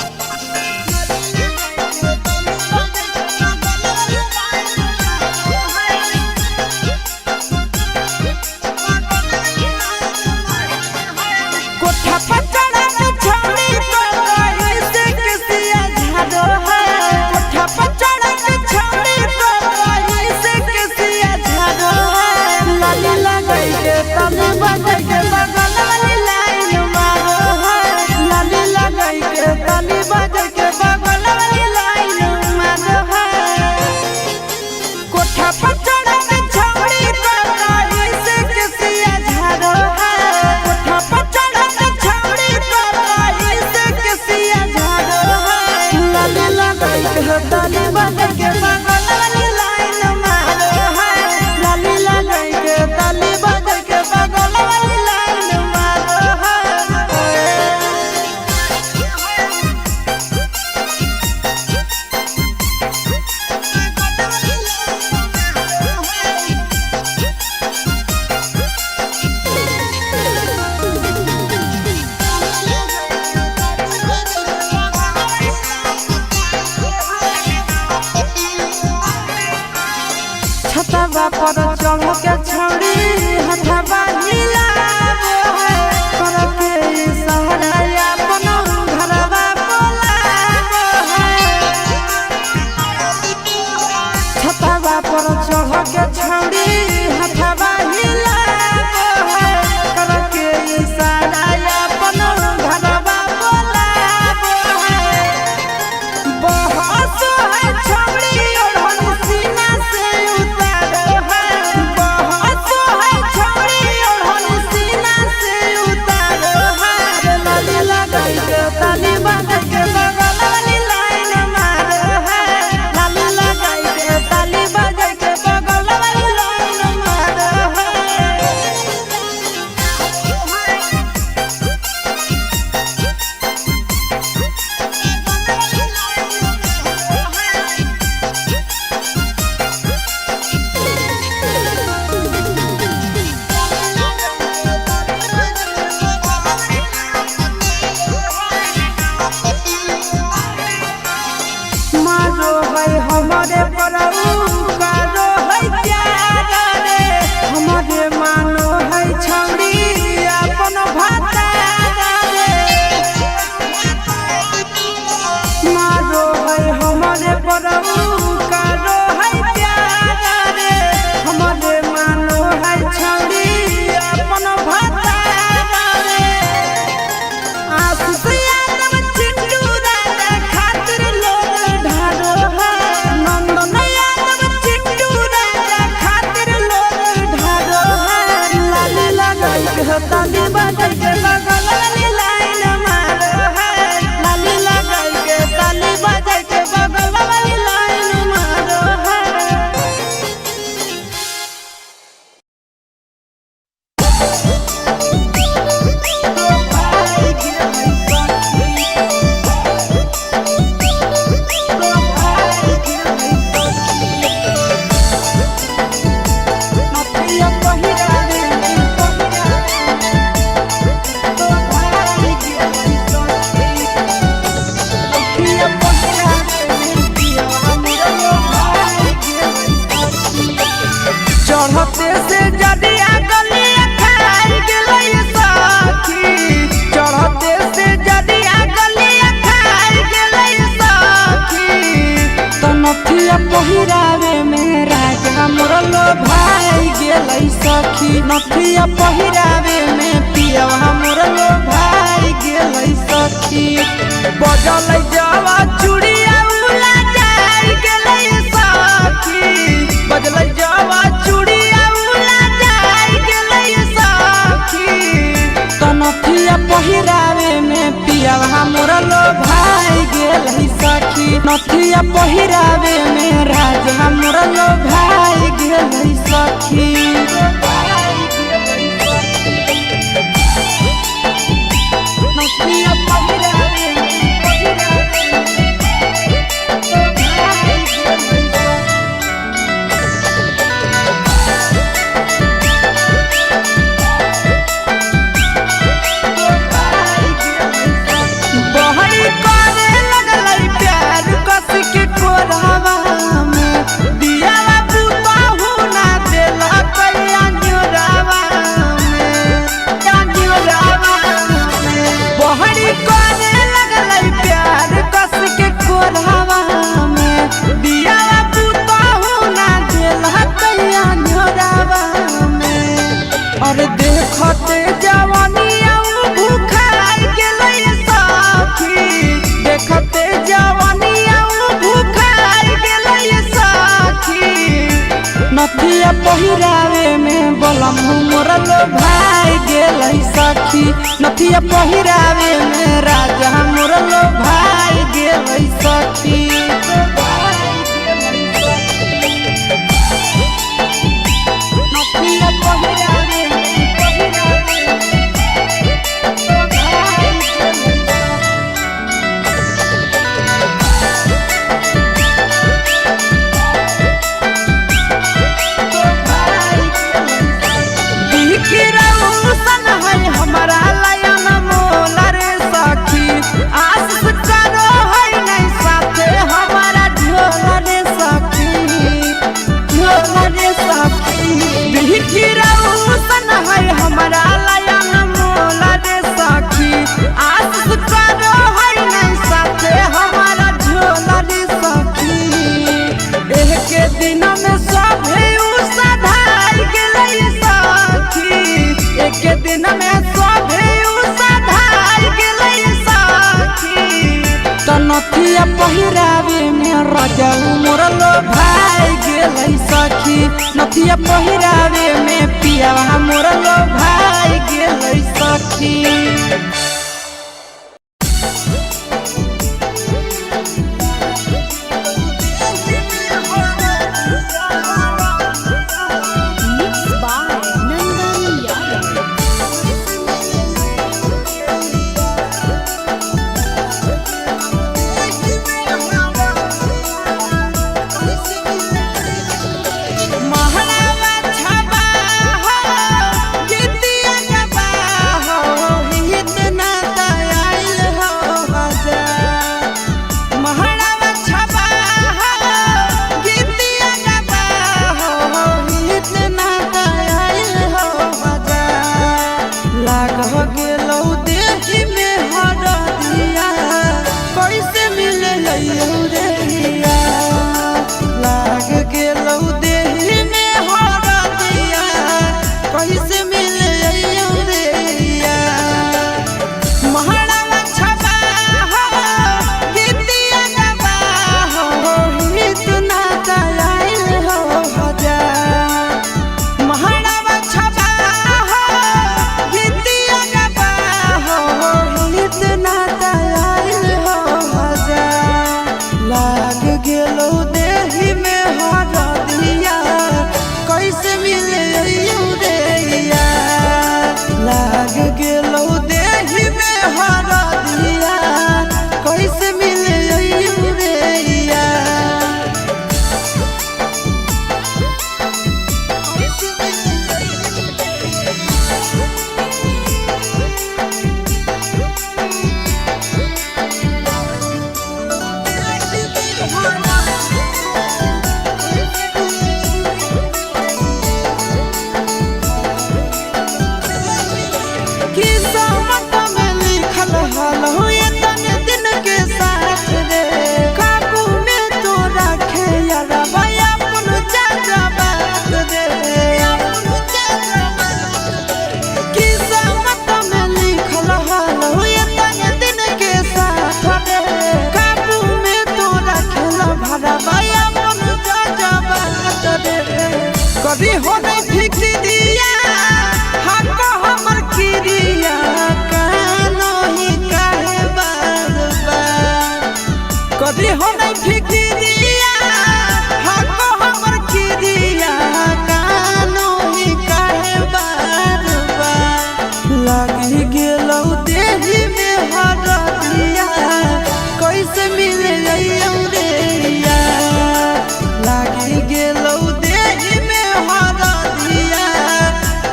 चढ़ के छौड़ी हथवा हिलावो है करके इशारा अपन घरवा बोलावो है छतवा पर चढ़ के छौड़ी हथवा हिलावो है करके इशारा अपन घरवा बोलावो है बहस है छौड़ी ओढ़न सीना से उतारो है बहस है छौड़ी ओढ़न सीना से उतारो है लाली लगाई के ताली बांध के बगल वाली लाइन मारो है लाली लगाई के ताली बांध के बगल वाली लाइन मारो है मारो है हमारे परऊ कारो है प्यार रे हमारे मानो है छौड़ी अपन भातार रे मारो है हमारे परऊ कारो है प्यार रे हमारे मानो है छौड़ी अपन भातार रे आशीष यादव चिंटू राजा खातिर लोग ढारो है नंदन यादव चिंटू राजा खातिर लोग ढारो है लाली लगाई के ताली बाजा के बगल वाली लाइन मारो है लाली लगाई के ताली बाजा के बगल वाली लाइन मारो है चढ़ते से जदिया गलिया खाई गेलै सखी चढ़ते से जदिया गलिया खाई गेलै सखी तो नथिया पहिरावे में राजा मोर लो भाई गेलै सखी नथिया पहिरावे में पिया मोर लो भाई गेलै सखी बजलै जवा चूड़िया उला जाई गेलै सखी बजलै जवा चूड़िया उला जाई गेलै सखी तो नथिया पहिरावे में पिया मोर लो भाई गेलै सखी नथिया पहिरावे में राजा मोर लो भाई गेलै सखी नथिया पहिरावे बहरी करे लगलै प्यार कस के कोरावा में दियावा पुताहु ना देला कैया न्योरावा में बहरी करे लगलै प्यार कस के कोरावा में दियावा पुताहु ना देला कैया न्योरावा में अरे देखते जवानिया भूखाई गेलै सखी देखते जवानिया भूखाई गेलै सखी नथिया पहिरावे में बलम मोर लो भाई गेलै सखी नथिया पहिरावे में राजा मोर लो भाई गेलै सखी नथिया पहिरावे हमारा लायन मोला रे सखी आस करो है नहीं साथे नथिया पहिरावे में राजा मोर लो भाई गेलै सखी नथिया पहिरावे में पिया मोर लो भाई गेलै सखी कभी हो नहीं फिक्रिया हको हमर किरिया कानो ही काहे बार बार कभी हो नहीं फिक्रिया हको हमर किरिया कानो ही काहे बार बार लगी गेलौ देही में हरदिया कैसे मिले रे लागी गेलौ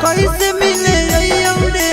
कैसे मिले रे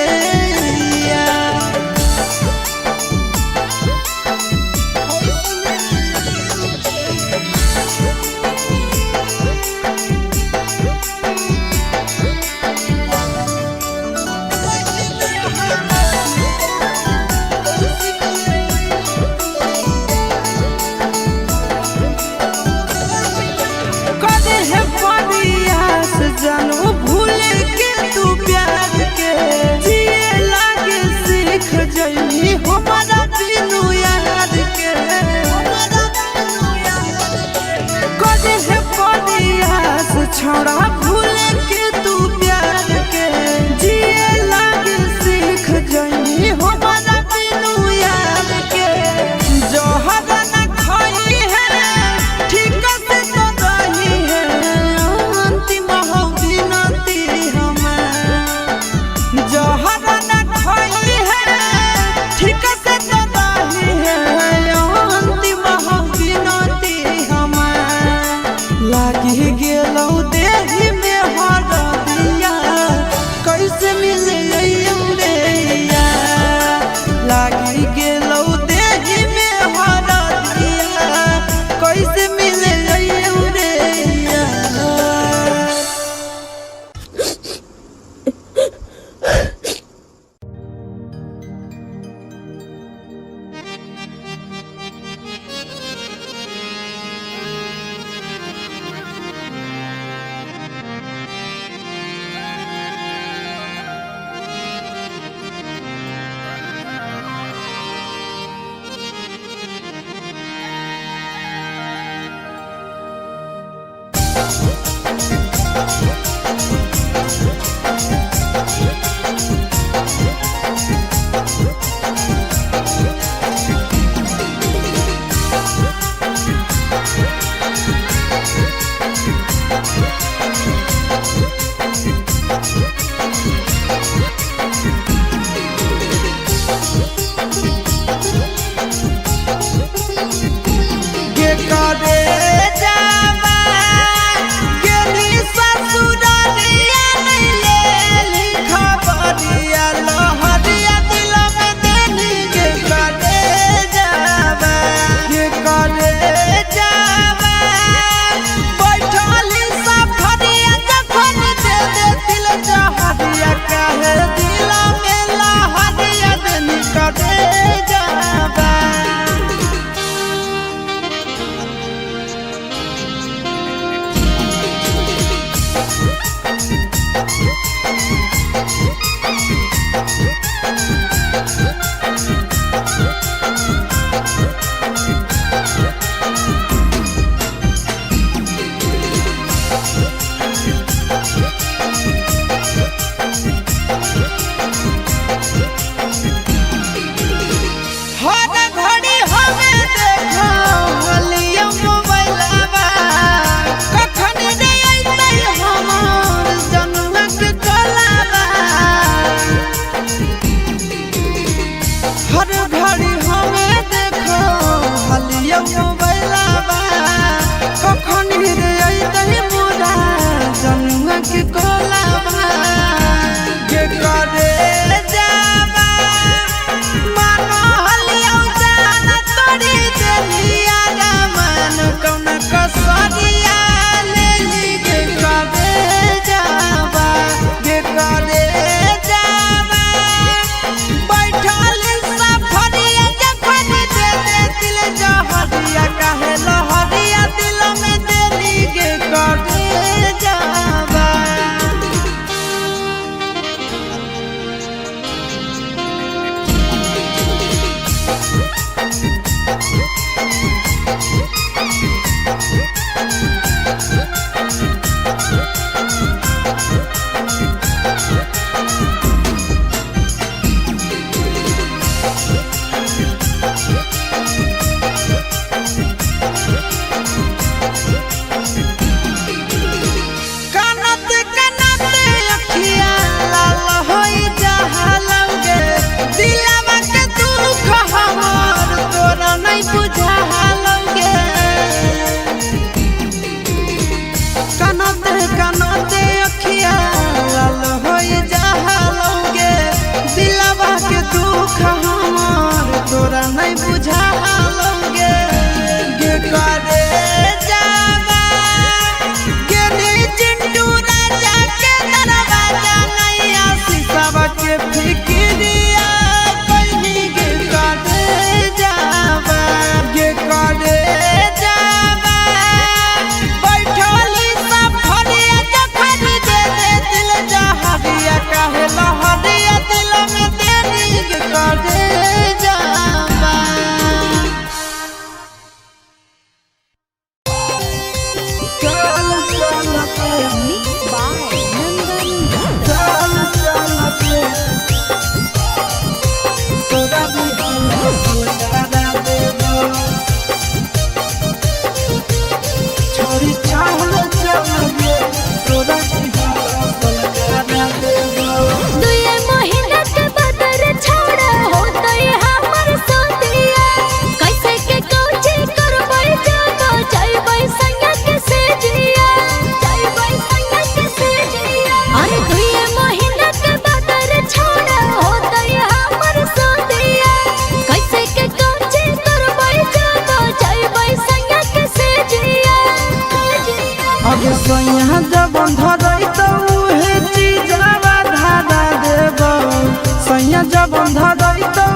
जब धरई तो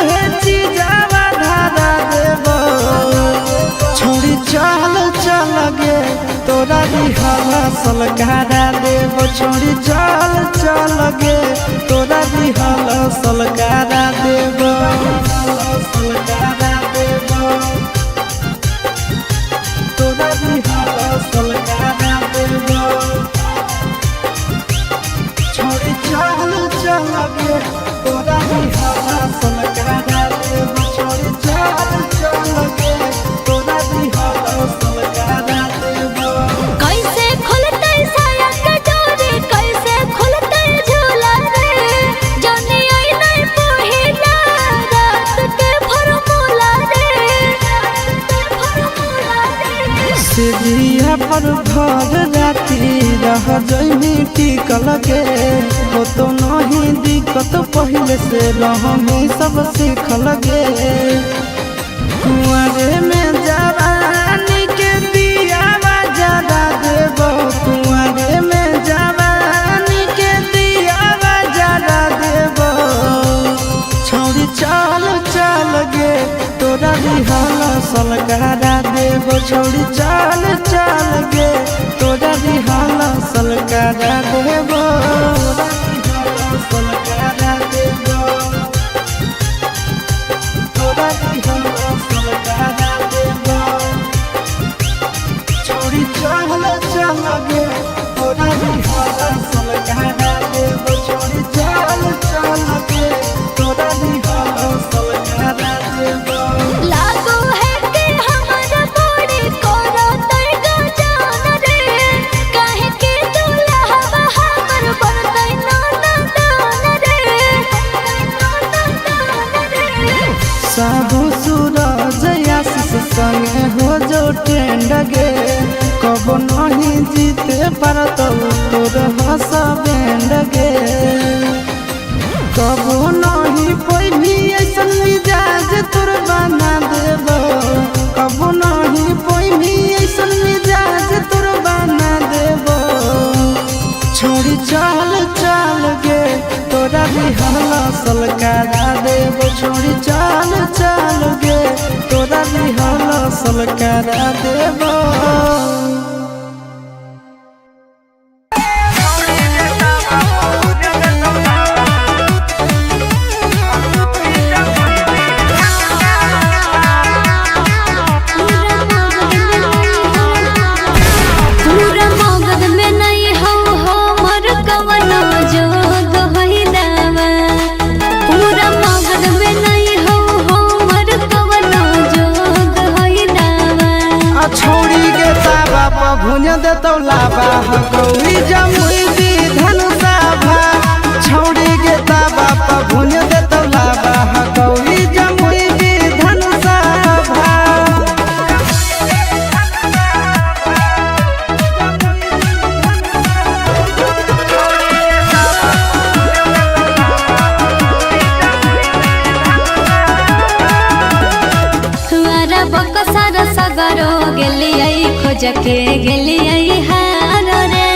हे चीजावा धारा देबो छोड़ी चल चल गे तोरा दिहल सलकारा देबो छोड़ी चल चल गे तोरा दिहल सलकारा देबो सलकारा देबो तोरा दिहल सलकारा देबो छोड़ी चल चल गे तोरा दिहल सलकारा देबो छोड़ी चल चल गे तोरा दिहल सलकारा देबो कैसे खुलते साया के डोरी कैसे खुलते झूला रे जानी आई नहीं पहिला रात के फॉर्मूला रे सीढ़िया पर भर राती रह जइनी टिकल गे हो तो नहीं दिक्कत पहले से रहमी सब सीखल गे कुंवरे में जवानी के दिया जरा देबो कुंवरे में जवानी के दिया जरा देबो छोड़ी चल चल गे तोरा दिहल सलकारा देबो छोड़ी चल चल गे तोरा दिहल सलकारा देबो सलकारा देबो तोरा दिहल सलकारा देबो छोड़ी चल चल गे तोरा दिहल सलकारा देबो छोड़ी चल चल गे तोरा दिहल सलकारा देबो लागो है कि हमारा बॉडी कोरा तय जान रे काहे के दुल्हा हमर बनतै ना दान रे साबु सूरज आशीष संगे हो जो ट्रेंड गे कब नहीं जीते पारत तोर हस बैंड गे कब नहीं पैनी ऐसन मिजाज तोर बना देबो कब नहीं पैनी ऐसन मिजाज तोर बना देबो छोड़ी चल चल गे तोरा दिहल सलकारा देबो छोड़ी चल चल गे तोरा दिहल सलकारा देबो पूरा मगध में नहीं हो हमर कवनो जोग होई दावा पूरा मगध में नहीं हो हमर कवनो जोग होई दावा छोड़ी गे ताबा प भुज देतौ लाबा गौरी जमुई दी धनुषाभा छोड़ी गे ताबा प भुज देतौ लाबा गौरी जमुई दी धनुषाभा तुआरा बकसर सगरो गेलियै खोज के गेलियै हार रे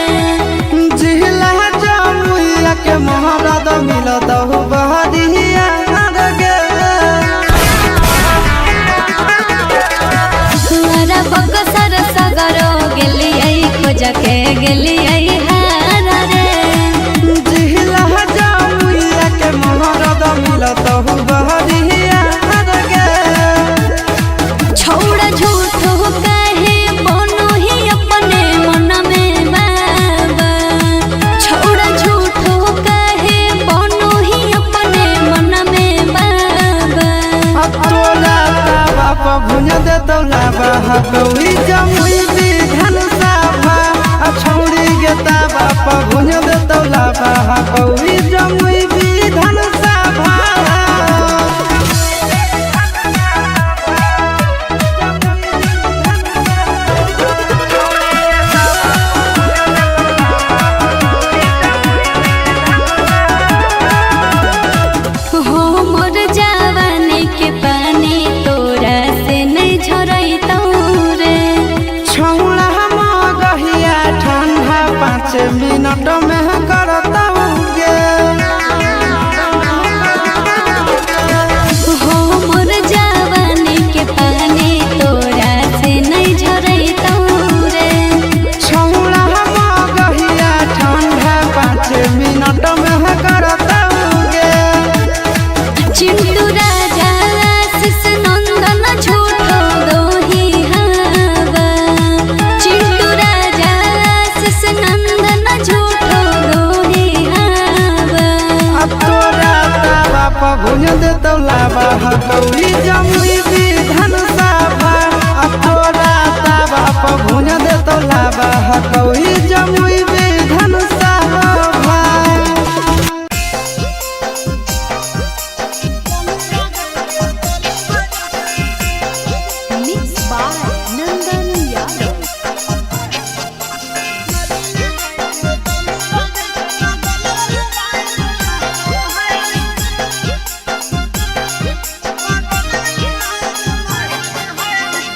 जिहला जमुइया के महाराज मिलत हो बहरिया गे तुआरा बकसर सगरो गेलियै खोज के गेलियै हार रे जिहला जमुइया के महाराज मिलत हो बहरिया गे छोड़ा झूठ हो कहे बनो ही अपने मन में बाबा छोड़ा झूठ हो कहे बनो ही भुज दे तौलाबा हकौड़ी जमुई विधान सभा तोरा ताबा पर भुज दे तौलाबा हकौड़ी Jamui Vidhan Sabha. Mixed by Nandan Yadav.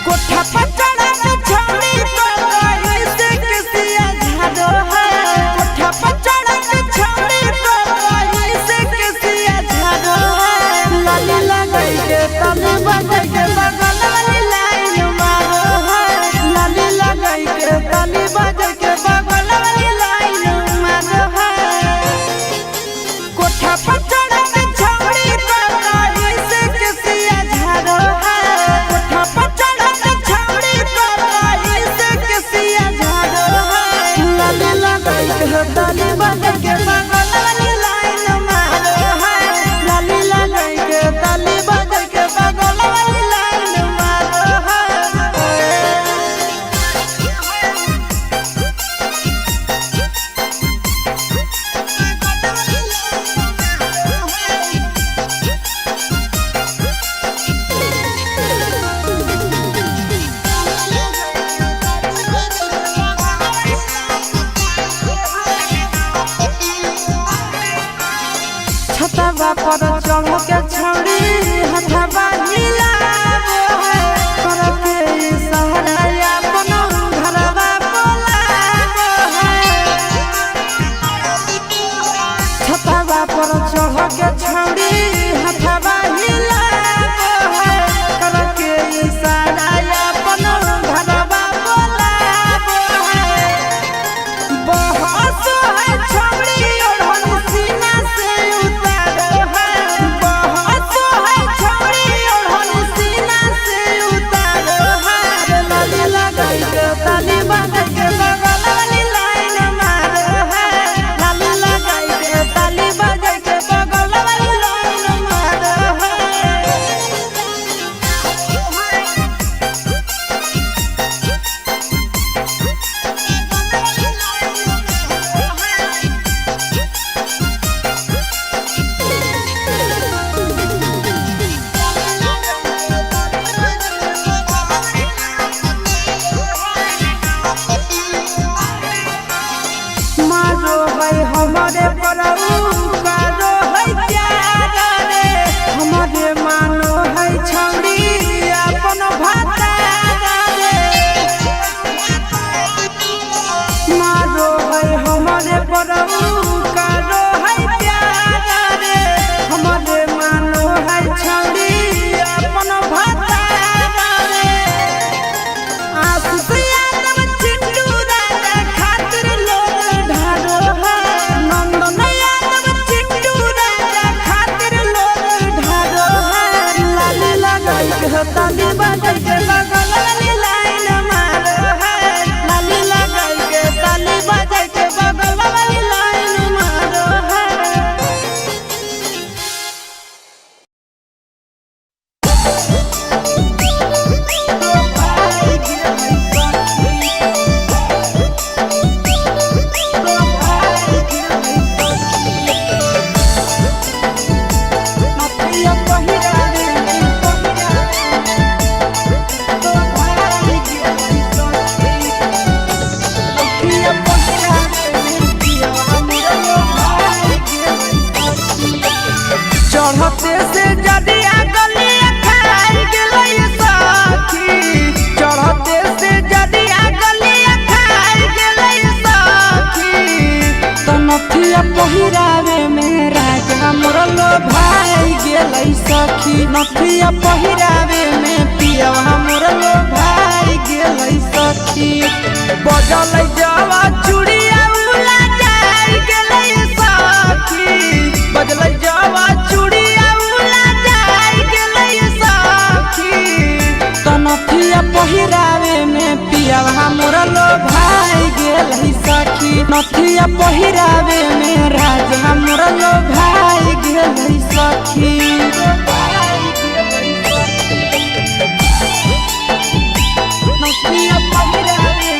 कोठा पचड़ा के छौड़ी कोई से किसिया झाड़ो है। कोठा पचड़ा के छौड़ी कोई से किसिया झाड़ो है। लाली लगाई के तने बजे के बगल वाली लाइन मारो है। लाली लगाई के तने बजे के बगल वाली लाइन मारो है। कोठा पचड़ा के छौड़ी कोई से किसिया झाड़ो है। कोठा पचड़ा के छौड़ी कोई से किसिया झाड़ो है। लाली लगाई के तने बजे के बगल वाली लाइन मारो है। लाली लगाई के तने बजे के बगल वाली लाइन मारो है। छतवा पर चढ़ के छौड़ी हथवा हिलावो है। कर के इशारा अपन घरवा बोलावो है। छतवा पर चढ़ के छौड़ी हथवा हिलावो है। कर के इशारा अपन घरवा बोलावो है। बहस है छौड़ी ओढ़न सीना से उतारो है। बहस है छौड़ी ओढ़न सीना से उतारो है। लाली लगाई के ताली बजा के बगल वाली लाइन मारो है। लाली लगाई के ताली बजा के बगल वाली लाइन मारो है। मारो है हमारे परऊ करो है प्यार रे। हमारे मानो है छौड़ी अपन भातार रे। मारो है हमारे परऊ करो है प्यार रे। हमारे मानो है छौड़ी अपन भातार रे। आशीष यादव चिंटू राजा खातिर लोग ढारो है। नंदन यादव चिंटू राजा खातिर लोग ढारो है। लाली लगाई के ताली बजा के बगल वाली लाइन मारो है। लाली लगाई के ताली बजा के बगल वाली लाइन मारो है। चढ़ते से जदिया गलिया खाई गेलै सखी। चढ़ते से जदिया गलिया खाई गेलै सखी। तो नथिया पहिरावे में राजा मोर लो भाई गेलै सखी। नथिया पहिरावे में पियवा मोर लो भाई गेलै सखी। बजलै जावा चूड़िया उला जाई गेलै सखी। बजलै जावा चूड़िया उला जाई गेलै सखी। तो नथिया पहिरावे में पियवा मोर लो भाई गेलै सखी। नथिया पहिरावे में राजा मोर लो भाई गेलै सखी। सखी। नथिया पहिरावे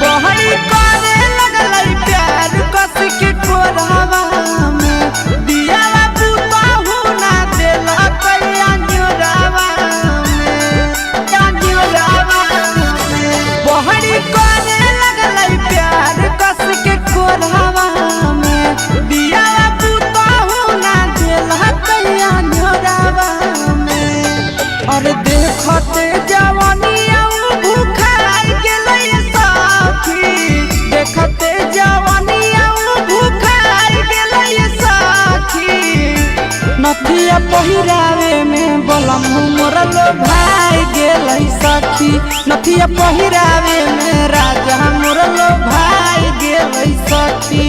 बहरी करे लगलै प्यार कस के कोरहवा में दियावा पुताहु ना देला कैया न्योरावा में बहरी करे लगलै प्यार कस के कोरहवा में दियावा पुताहु ना देला कैया न्योरावा में। और देखते जवानिया भूखाई गेलै सखी, देखते जवानिया भूखाई गेलै सखी। नथिया पहिरावे में बलम मोर लोभाई गेलै सखी, नथिया पहिरावे में राजा मोर लोभाई गेलै सखी।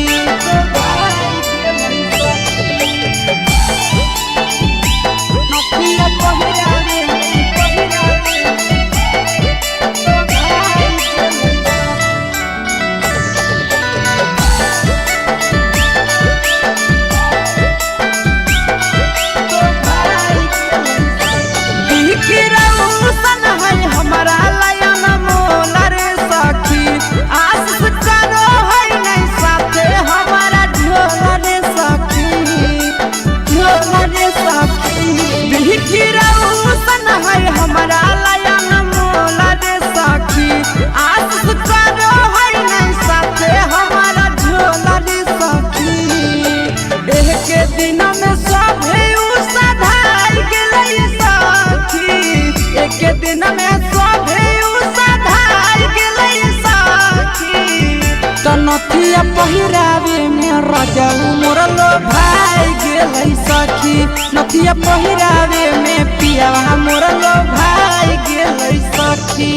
नथिया पहिरावे हमारा लयन मोला रे सखी, आस करो है नहीं साथे हमारा झोला रे सखी, झोला रे सखी। बिखिरौसन है हमारा लयन मोला रे सखी, आस करो है नहीं साथे हमारा झोला रे सखी। एक दिन में सभे सधाई गेलै सखी, एक दिन में सभे सधाई गेलै सखी। तो नथिया पहिरावे में राजा मोर लोभाई गेलै सखी, नथिया पहिरावे में पियावा मोर लोभाई गेलै सखी।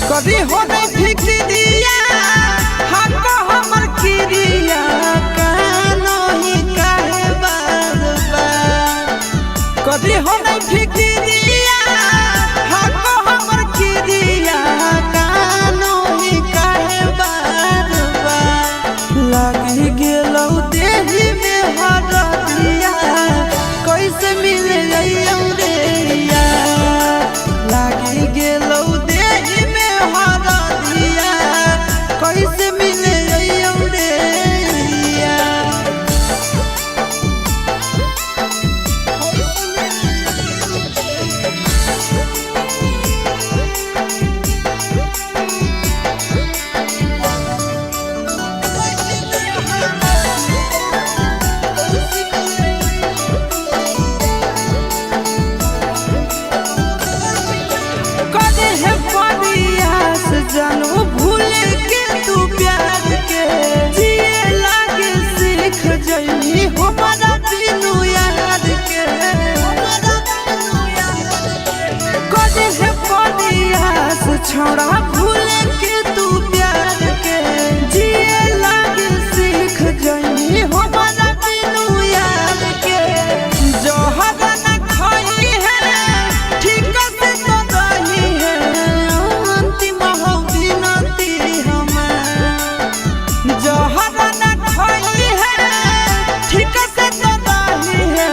कभी हो नहीं फिक्रिया हमको हमर किरिया कानो ही काहे बार बार। कभी हो नहीं फिक्रिया हमको हमर किरिया कानो करे है प्रयास जानू भूल के तू प्यार के जिए लागे सीख जइनी हमारा बिनु याद के करे है प्रयास छोड़ा भूल के तू प्यार के जिए लागे सीख जइनी हमारा बिनु याद के जोहर न खाई है ठीक से तो रही है अंतिम हो बिनती हमार जोहर न खाई है ठीक से तो रही है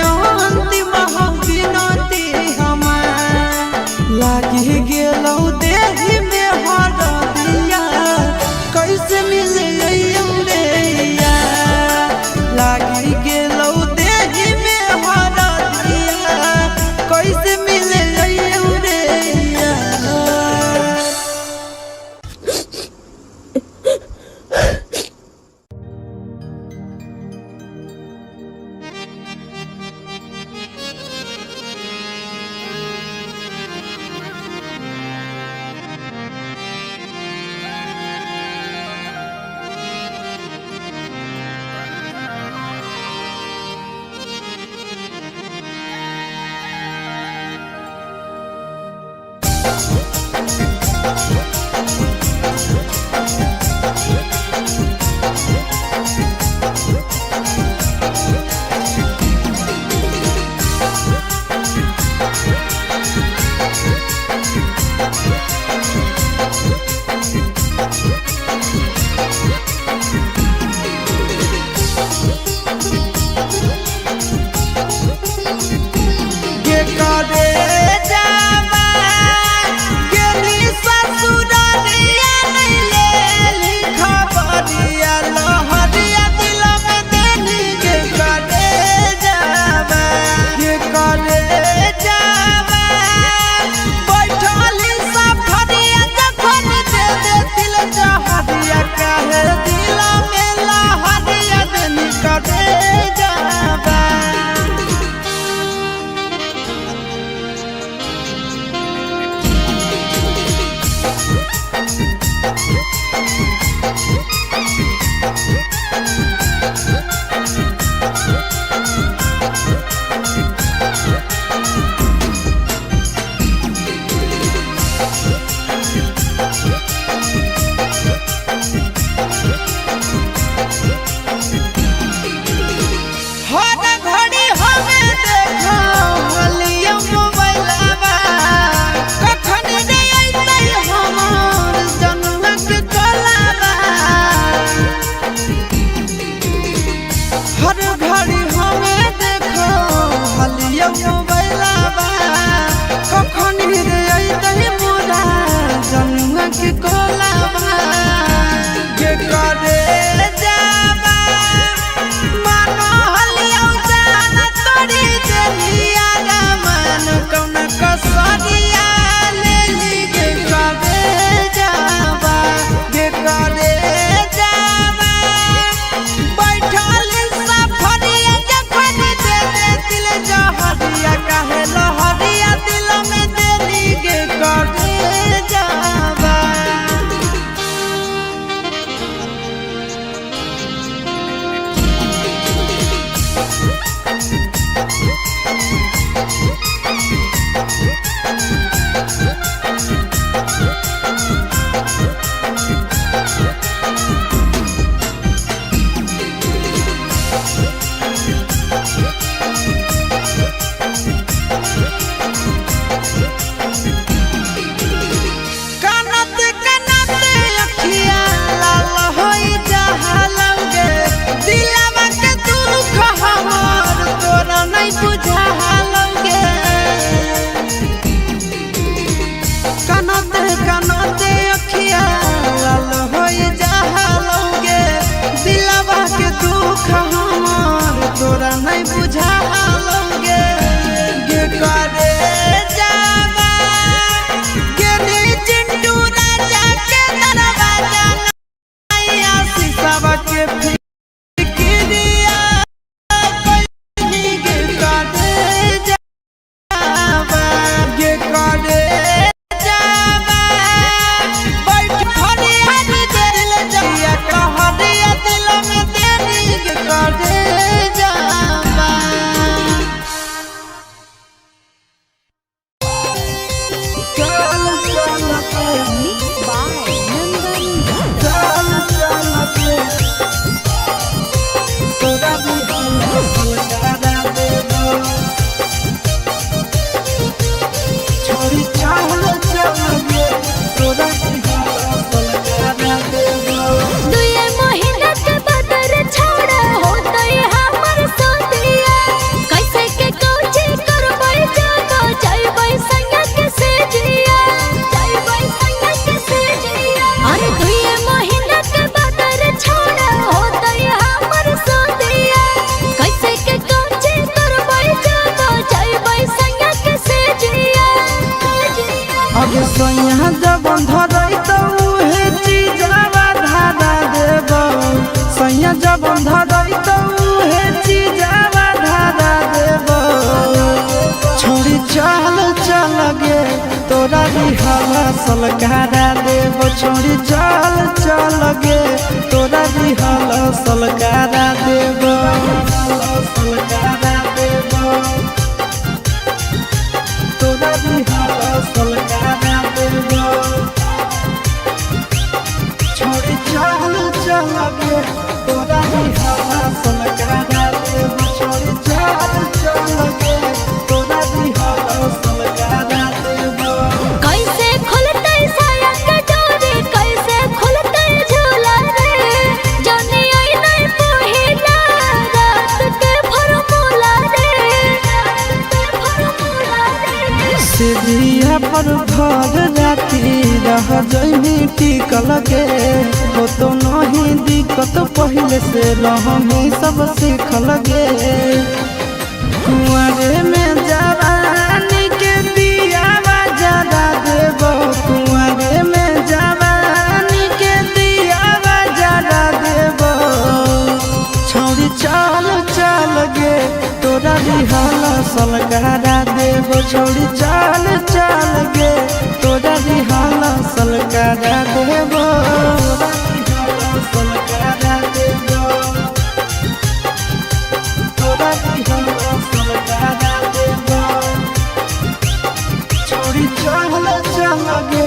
अंतिम हो बिनती हमार लागी गेलौ देही में हर दिया कैसे मिले रे लागी गेलौ देही में हर दिया कैसे मिले रे सैया जब धरई तो उहे चीजवा धारा देब सैया जब धरई तो उहे चीजवा धारा देब छोड़ी चल चल गे तोरा रिहल सलकारा देब छोड़ी चल चल गे तोरा रिहल सलकारा देब सलकारा देब तोरा रिहल सलकारा देब छोड़ी चल चल गे तोरा रिहल सलकारा देब छोड़ी चल चल गे तोरा रिहल सलकारा देब कैसे खुलते साया के डोरी कैसे खुलते झूला रे जाने आई नहीं पहिला रात के फॉर्मूला रे सिरिया पर घर राती रह जइनी टिकल गे हो तो नहीं दिक्कत पहले से रहमी सब सीखल गे कुंवरे में जवानी के दियावा जरा देब कुंवरे में जवानी के दियावा जरा देब छोड़ी चल चल गे तोरा रिहल सलकारा देब छोड़ी चल चल गे तोरा रिहल सलकारा देब सलकारा देब तोरा रिहल सलकारा देब छोड़ी चल चल गे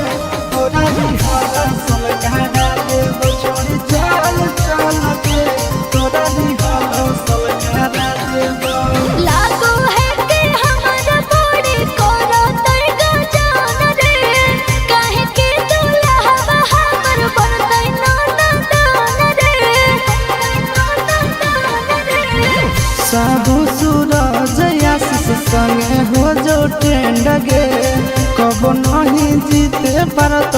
तोरा रिहल सलकारा देब छोड़ी चल चल गे तोरा रिहल सलकारा देब लागो है कि हमारा बॉडी कोरा तैगा जान रे काहे के दूल्हा हमर बनतै नाना दान रे साहू सूरज आशीष संगे हो जो ट्रेंड गे कब नहीं जीते पारत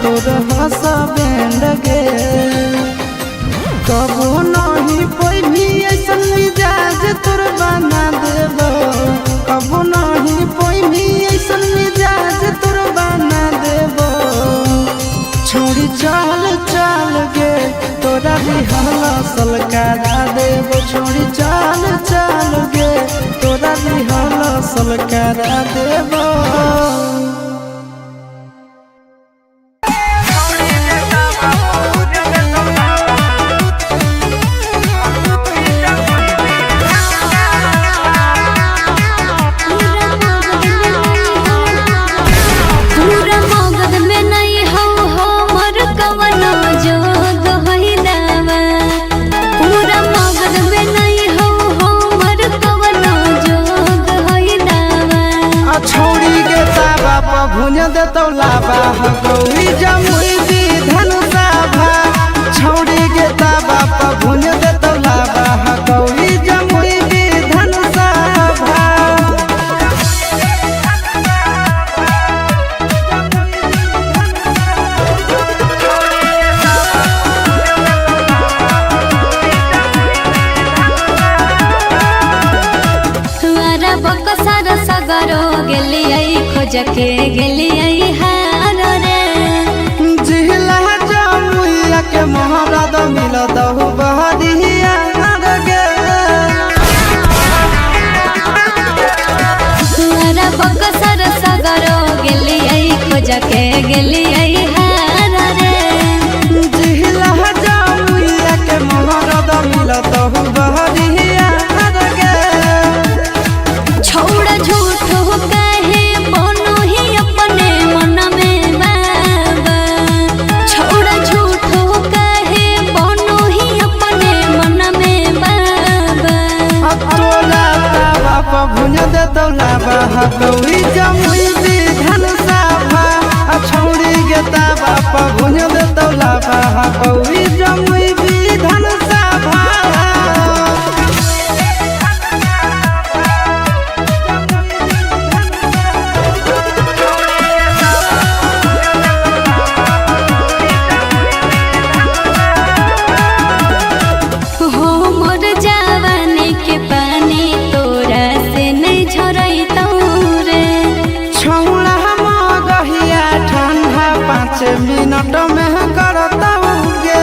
तोर हस बैंड गे कब नहीं पैभी ऐसन मिजाज तोर बना देब कब नहीं पैभी ऐसन मिजाज तोर बना देब छोड़ी चल चल गे तोरा रिहल सलकारा देब छोड़ी चल चल गे तोरा रिहल सलकारा देब पूरा मगध में नहीं हो मोर कवनो जोग होइलावा पूरा मगध में नहीं हो मोर कवनो जोग होइलावा छोड़ी गे ताबा पर भुज देतौ लाबा गौरी जमुई दी धनुषा भा छोड़ी गे ताबा पर भुज देतौ लाबा गौरी जमुई दी धनुषा भा हमारा बकसर सगरो गेलियै खोज के गेलियै हार रे जिला जमुइया के महाराज मिलत हो बहरिया गे हमारा बकसर सगरो गेलियै खोज के गेलियै हार रे जिला जमुइया के महाराज मिलत हो बहरिया गे छोड़ झूठ कहे बनो ही अपने मन में बाबा छोड़ झूठ कहे बनो ही अपने मन में बाबा तोला तावा पर भुज देतौ लाबा गौरी जमुई दी धनुषा भा छोड़ी गे तावा पर भुज देतौ लाबा गौरी जमुई दी धनुषा भा हो मोर जवानी के पानी तोरा से नहीं झरैतौ रे छौड़ा मगहिया ठा मिनट में करता गे।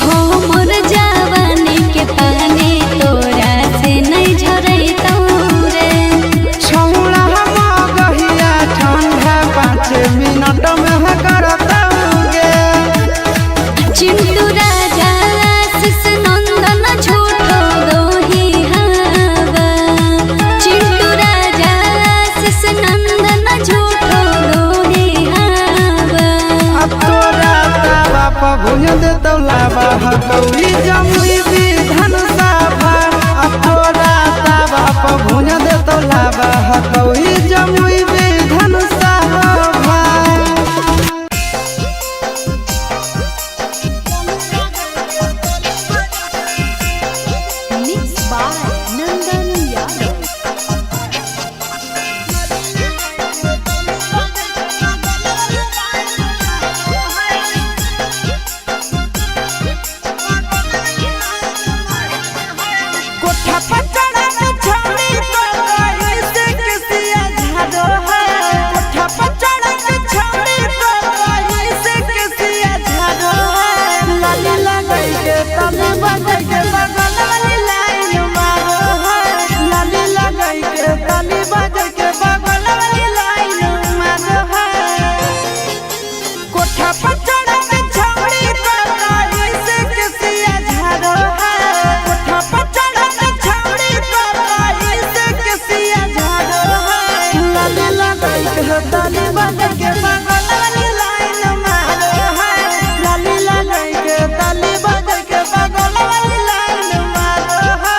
हो मोर जवानी के पानी तोरा से नहीं झरैतौ रे। छौड़ा मगहिया ठंडा 5 मिनट में करता गे। चिंटू राजा आशीष नंदन झूठो दोही हवा। चिंटू राजा आशीष नंदन झूठो दोही हवा। तोरा तावा पर भुज देतौ लावा हकौली जमुई विधान सभा। तोरा तावा पर भुज देतौ लावा हकौली Jamui Vidhan Sabha. Mixed by Nandan Yadav. कोठा पर चढ़ा के छौड़ी तो कहीं से किसिया झाड़ो है। कोठा पर चढ़ा के छौड़ी तो कहीं से किसिया झाड़ो है। लाली लगाई के तने बजाई के बगल वाली लाइन मारो है। लाली लगाई के तने बजाई के बगल वाली लाइन मारो है। कोठा पर चढ़ा के छौड़ी तो कहीं से किसिया झाड़ो है। कोठा पर चढ़ा के छौड़ी तो कहीं से किसिया झाड़ो है। लाली लगाई के तने बजाई के बगल वाली लाइन मारो है। लाली लगाई के तने बजाई के बगल वाली लाइन मारो है।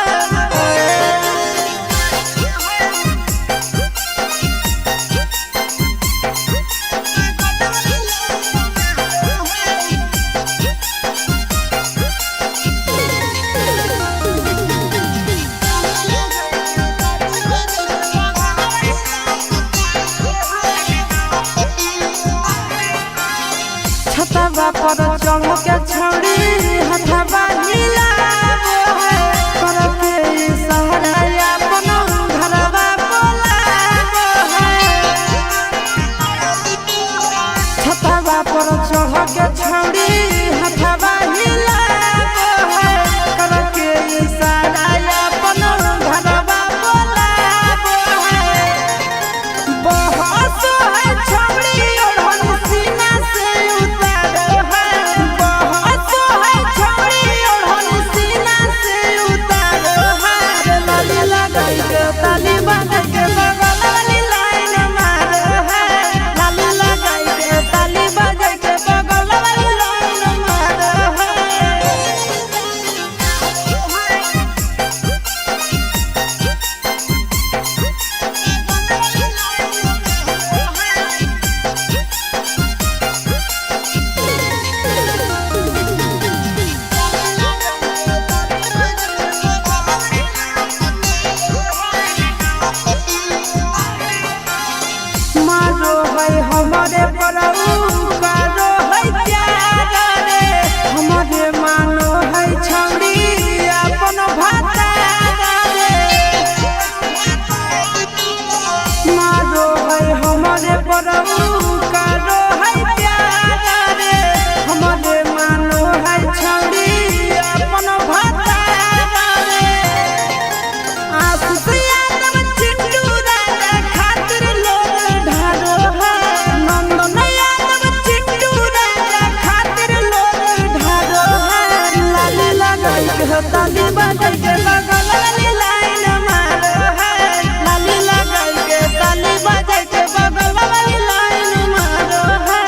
छतवा पर चढ़ के छौड़ी हथवा हिलावो है। कर के इशारा अपन घरवा बोलावो है। छतवा पर चढ़ के छौड़ी हथवा हिलावो है। कर के इशारा अपन घरवा बोलावो है। बहसो है छौड़ी ओढ़नी सीना से उतारो है। बहसो है छौड़ी ओढ़नी सीना से उतारो है। लाली लगाई के ताली बांध के बगल वाली लाइन मारो है। लाली लगाई के ताली बांध के बगल वाली लाइन मारो है। मारो है हमारे परऊ कारो है प्यार रे। हमारे मानो है छौड़ी अपन भातार रे। मारो है हमारे परऊ कारो है प्यार रे। हमारे मानो है छौड़ी अपन भातार रे। आशीष यादव चिंटू राजा खातिर लोग ढारो है। नंदन यादव चिंटू राजा खातिर लोग ढारो है। लाली लगाई के ताली बाजाई के बगल वाली लाइन मारो है। लाली लगाई के ताली बाजाई के बगल वाली लाइन मारो है।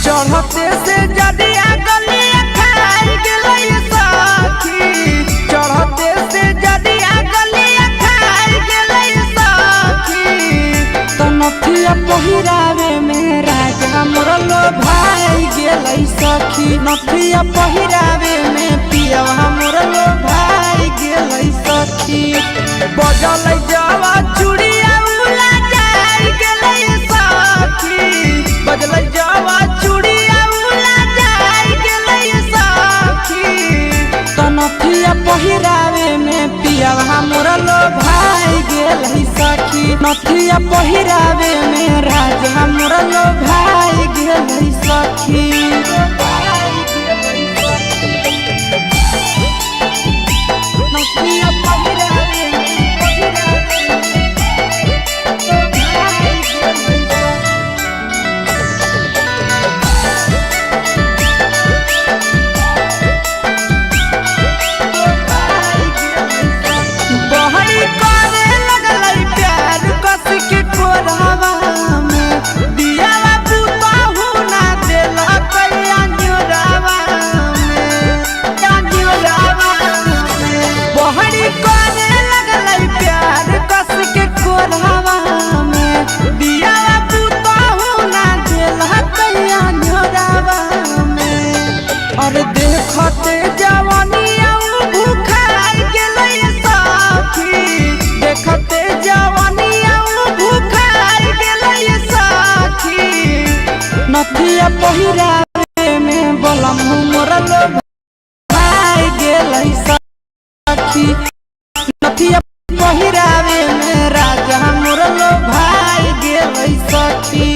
चढ़ते से जदिया गलिया खाई गेलै सखी। चढ़ते से जदिया गलिया खाई गेलै सखी। पहिरावे में राजा मोर लो भाई गेलै सखी नथिया पहिरावे में पियावा मोर लो भाई गेलै सखी बजलै जावा चूड़िया उला जाई गेलै सखी बजलै जावा चूड़िया उला जाई गेलै सखी त नथिया पहिरावे में पियावा मोर लो भाई गेलै सखी नथिया पहिरावे में राजा मोर लो भाई गेलै सखी नथिया पहिरावे बहरी करे लगलै प्यार कस के कोरहवा में दियावा पुताहु ना देला कैया न्योरावा में बहरी करे लगलै प्यार कस के कोरहवा में दियावा पुताहु ना देला कैया न्योरावा में और देखते जवानिया भूखाई गेलै सखी देखते जवानिया भूखाई गेलै सखी नथिया पहिरावे में बलम मोर लो भाई गेलै सखी नथिया पहिरावे में राजा मोर लो भाई गेलै सखी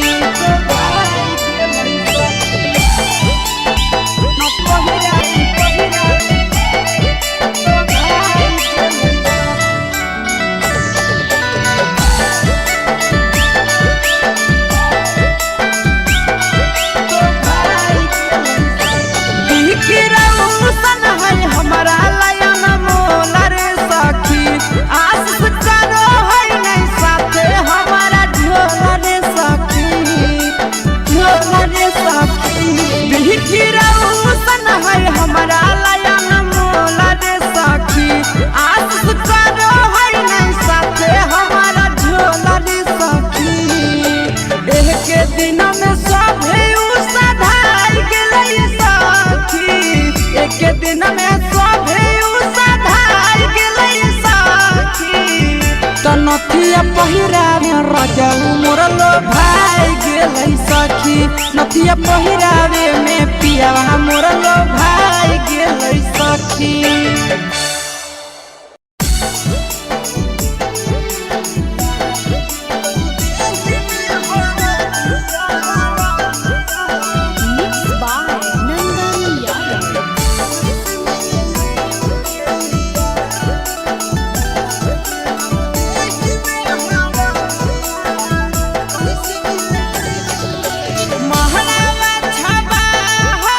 हमारा लयन मोलर सखी आस करो है नहीं साथे हमारा झोलर सखी बिखिरौसन है हमारा लयन मोलर सखी आस करो है नहीं साथे हमारा झोलर सखी एक दिन में सभे सधाई गेलै सखी एक दिन में सभे सधाई गेलै सखी त नथिया पहिरावे रजऊ मोर लो भाई गेलै सखी नथिया पहिरावे में पियावा मोर लो भाई गेलै सखी महलावा छबा हो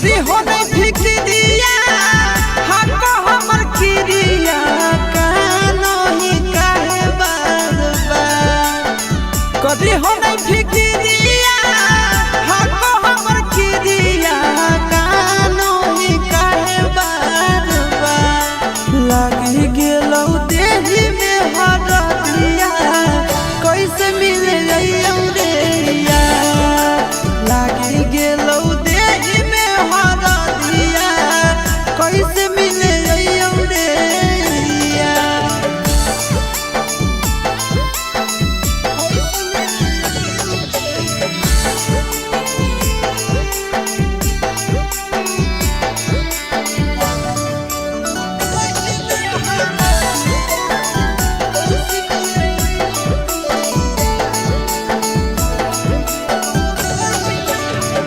कदी हो नहीं फिक्रिया हको हमर किरिया कानो ही काहे बार बार कदी हो नहीं फिक्रिया हको हमर किरिया कानो ही काहे बार बार लागी गेलौ देही में हरदिया कैसे मिले जइयौ रे यार लागी गेलौ देही में हरदिया कैसे मिले जइयौ रे यार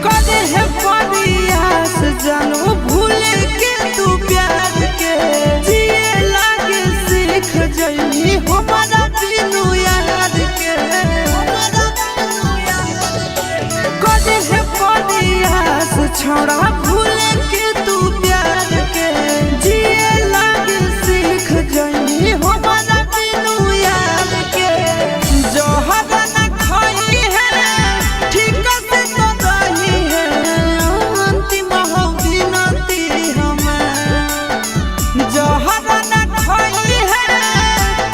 कदे है परियास जानू भूल के तू प्यार के जिए लागे सीख जइनी हमारा बिनु याद के कदे है परियास छोड़ा भूल के तू प्यार के जिए लागे सीख जइनी हमारा बिनु याद के जोहर न खाई है ठीक से तो रही है अंतिम हो बिनती हमें जोहर न खाई है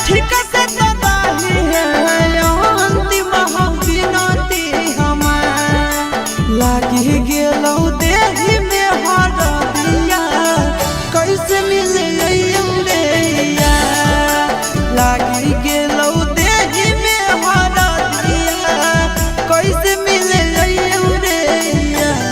ठीक से तो रही है अंतिम हो बिनती हमें लागी गेलौ देही में हरदिया कैसे मिले जइयौ रे यार लागी गेलौ देही में हरदिया कैसे मिले जइयौ रे यार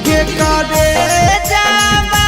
के करे जावा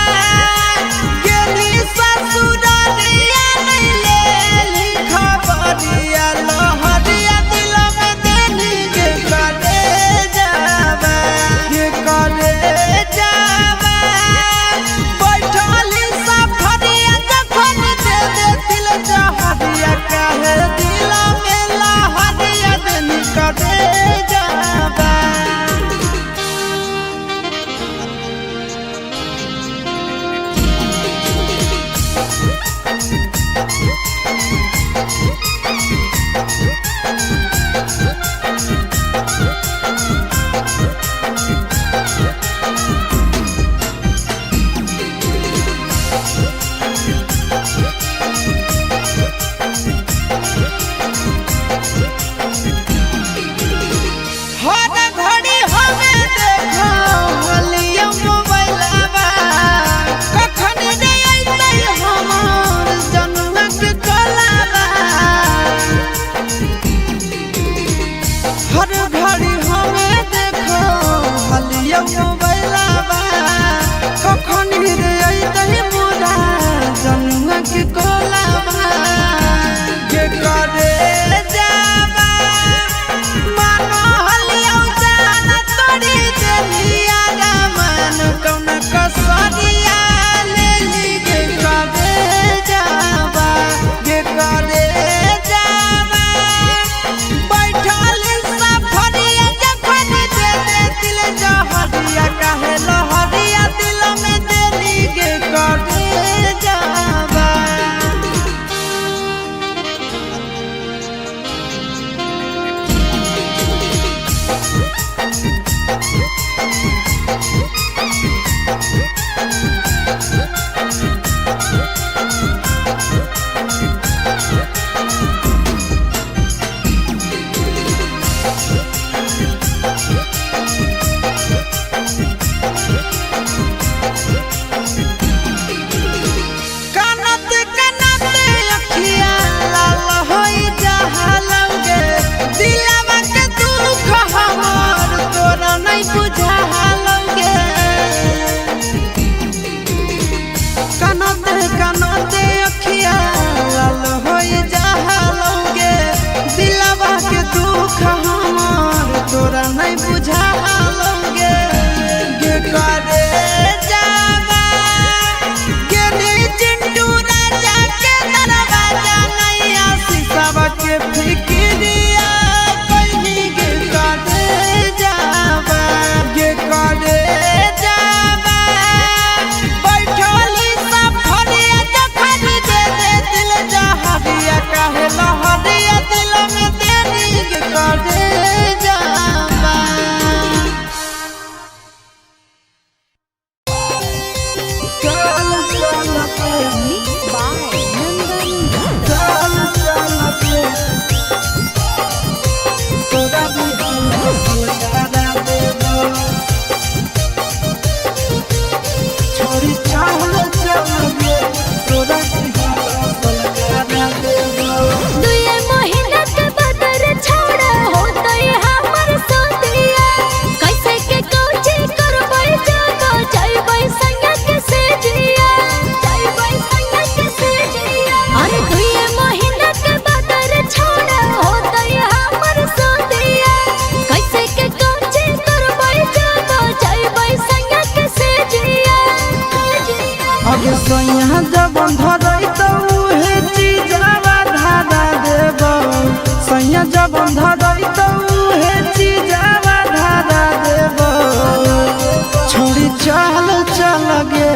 चल चल गे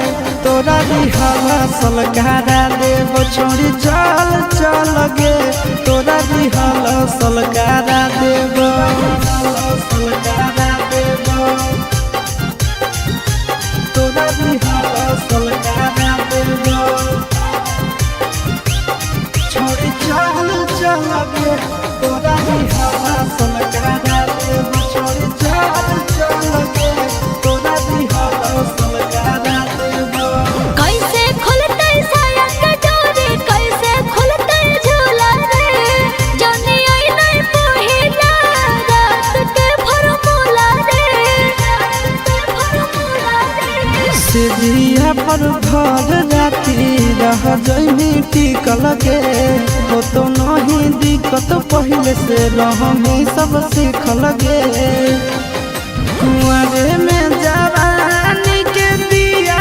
तोरा दिहला सलकारा देव छोड़ी चल चल गे तोरा दिहला सलकारा देव सलकारा देव तोरा दिहला सलकारा देव छोड़ी चल चल गे तोरा दिहला सलकारा देव छोड़ी चल चल गे तोरा दिहला सलकारा देव कैसे खुलते साया के डोरी कैसे खुलते झूला रे जाने आई नहीं पहिला रात के फरमूला रे सिरिया पर भर राती रह जइनी टिकल गे हो तो नहीं दिक्कत पहले से रहमी सब सीखल गे कुआरे में जवानी के दिया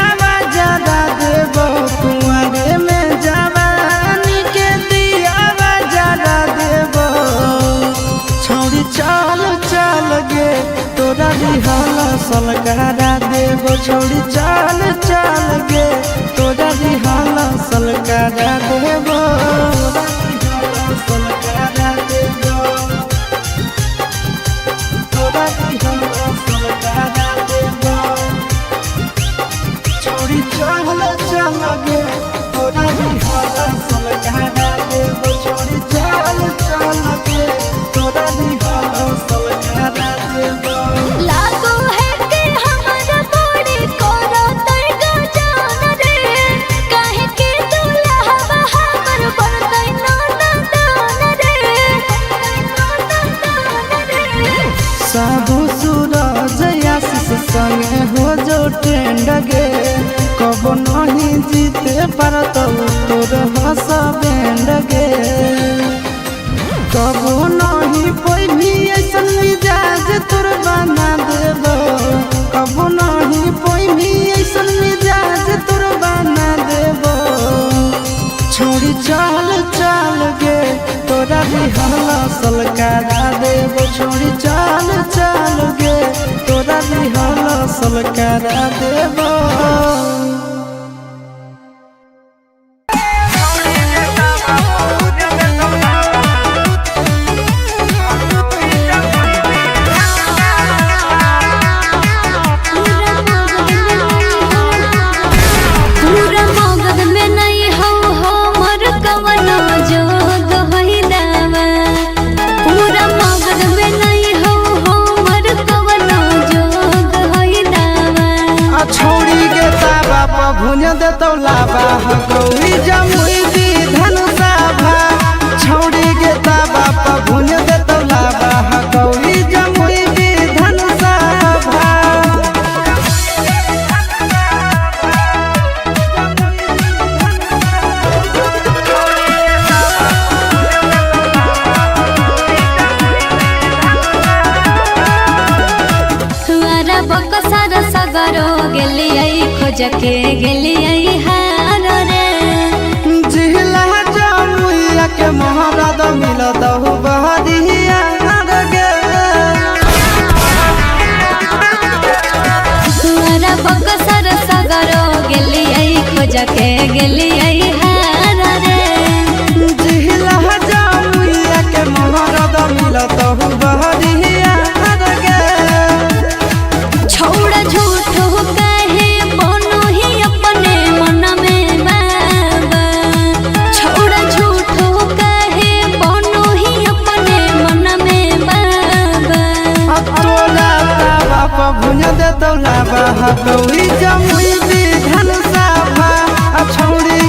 जरा देव कुआरे में जवानी के दिया जरा देव छोड़ी चल चल गे तोरा दिहला सलकारा देव छोड़ी चल चल गे तोरा दिहला सलकारा देव सलकारा देव तोरा दिहला सलकारा देव छोड़ी चल चल गे तोरा दिहला सलकारा देव छोड़ी चल चल गे तोरा दिहला सलकारा देव लागो है कि हमारा बॉडी कोरा तैगा जान रे काहे के दुल्हा हमर बनतै नाना दान रे साहू सूरज आशीष संगे हो जो ट्रेंड गे कब नहीं जीते पारत तोर हस बैंड गे कब नहीं पैभी ऐसन मिजाज तोर बना देव कब नहीं पैभी ऐसन मिजाज तोर बना देव छोड़ी चल चल गे तोरा दिहला सलकारा देव छोड़ी चल चल गे तोरा दिहला सलकारा देव पूरा मगध में नहीं हो मोर कवनो जोग होई दावा पूरा मगध में नहीं हो मोर कवनो जोग होई दावा छोड़ी गे ताबा पर भुज देतौ लाबा गौरी जमुई दी धनुषा भा छोड़ी गे ताबा पर भुज देतौ लाबा गौरी जमुई दी धनुषा भा हमारा बकसर सगरो गेलियै खोज के गेलियै हार रे जिहला जमुइया के महाराज मिलत हो बहरिया गे हमारा बकसर सगरो गेलियै खोज के गेलियै हार रे जिहला जमुइया के महाराज मिलत हो बहरिया गे छोड़ झूठो कहे बनो ही अपने मन में बाबा छोड़ झूठो कहे बनो ही अपने मन में बाबा तोरा तावा पर भुज देतौ लाबा गौरी जमुई दी धनुषा भा छोड़ी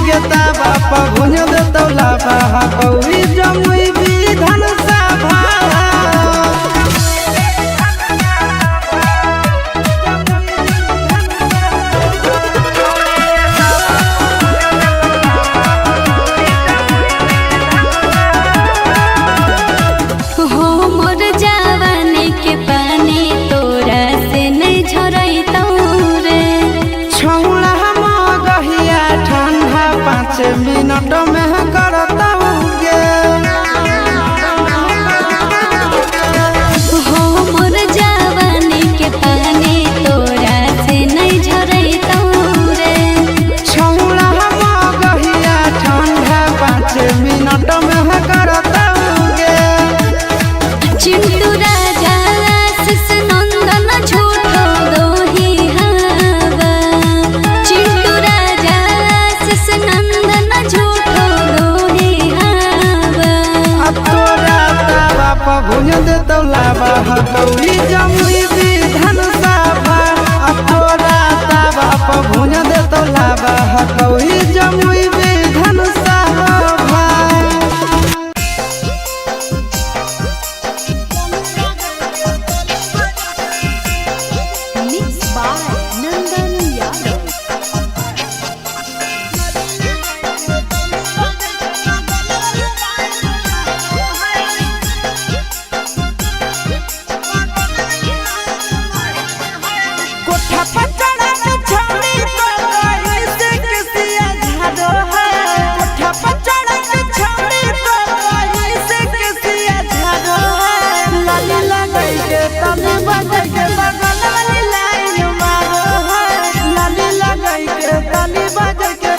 बाजा के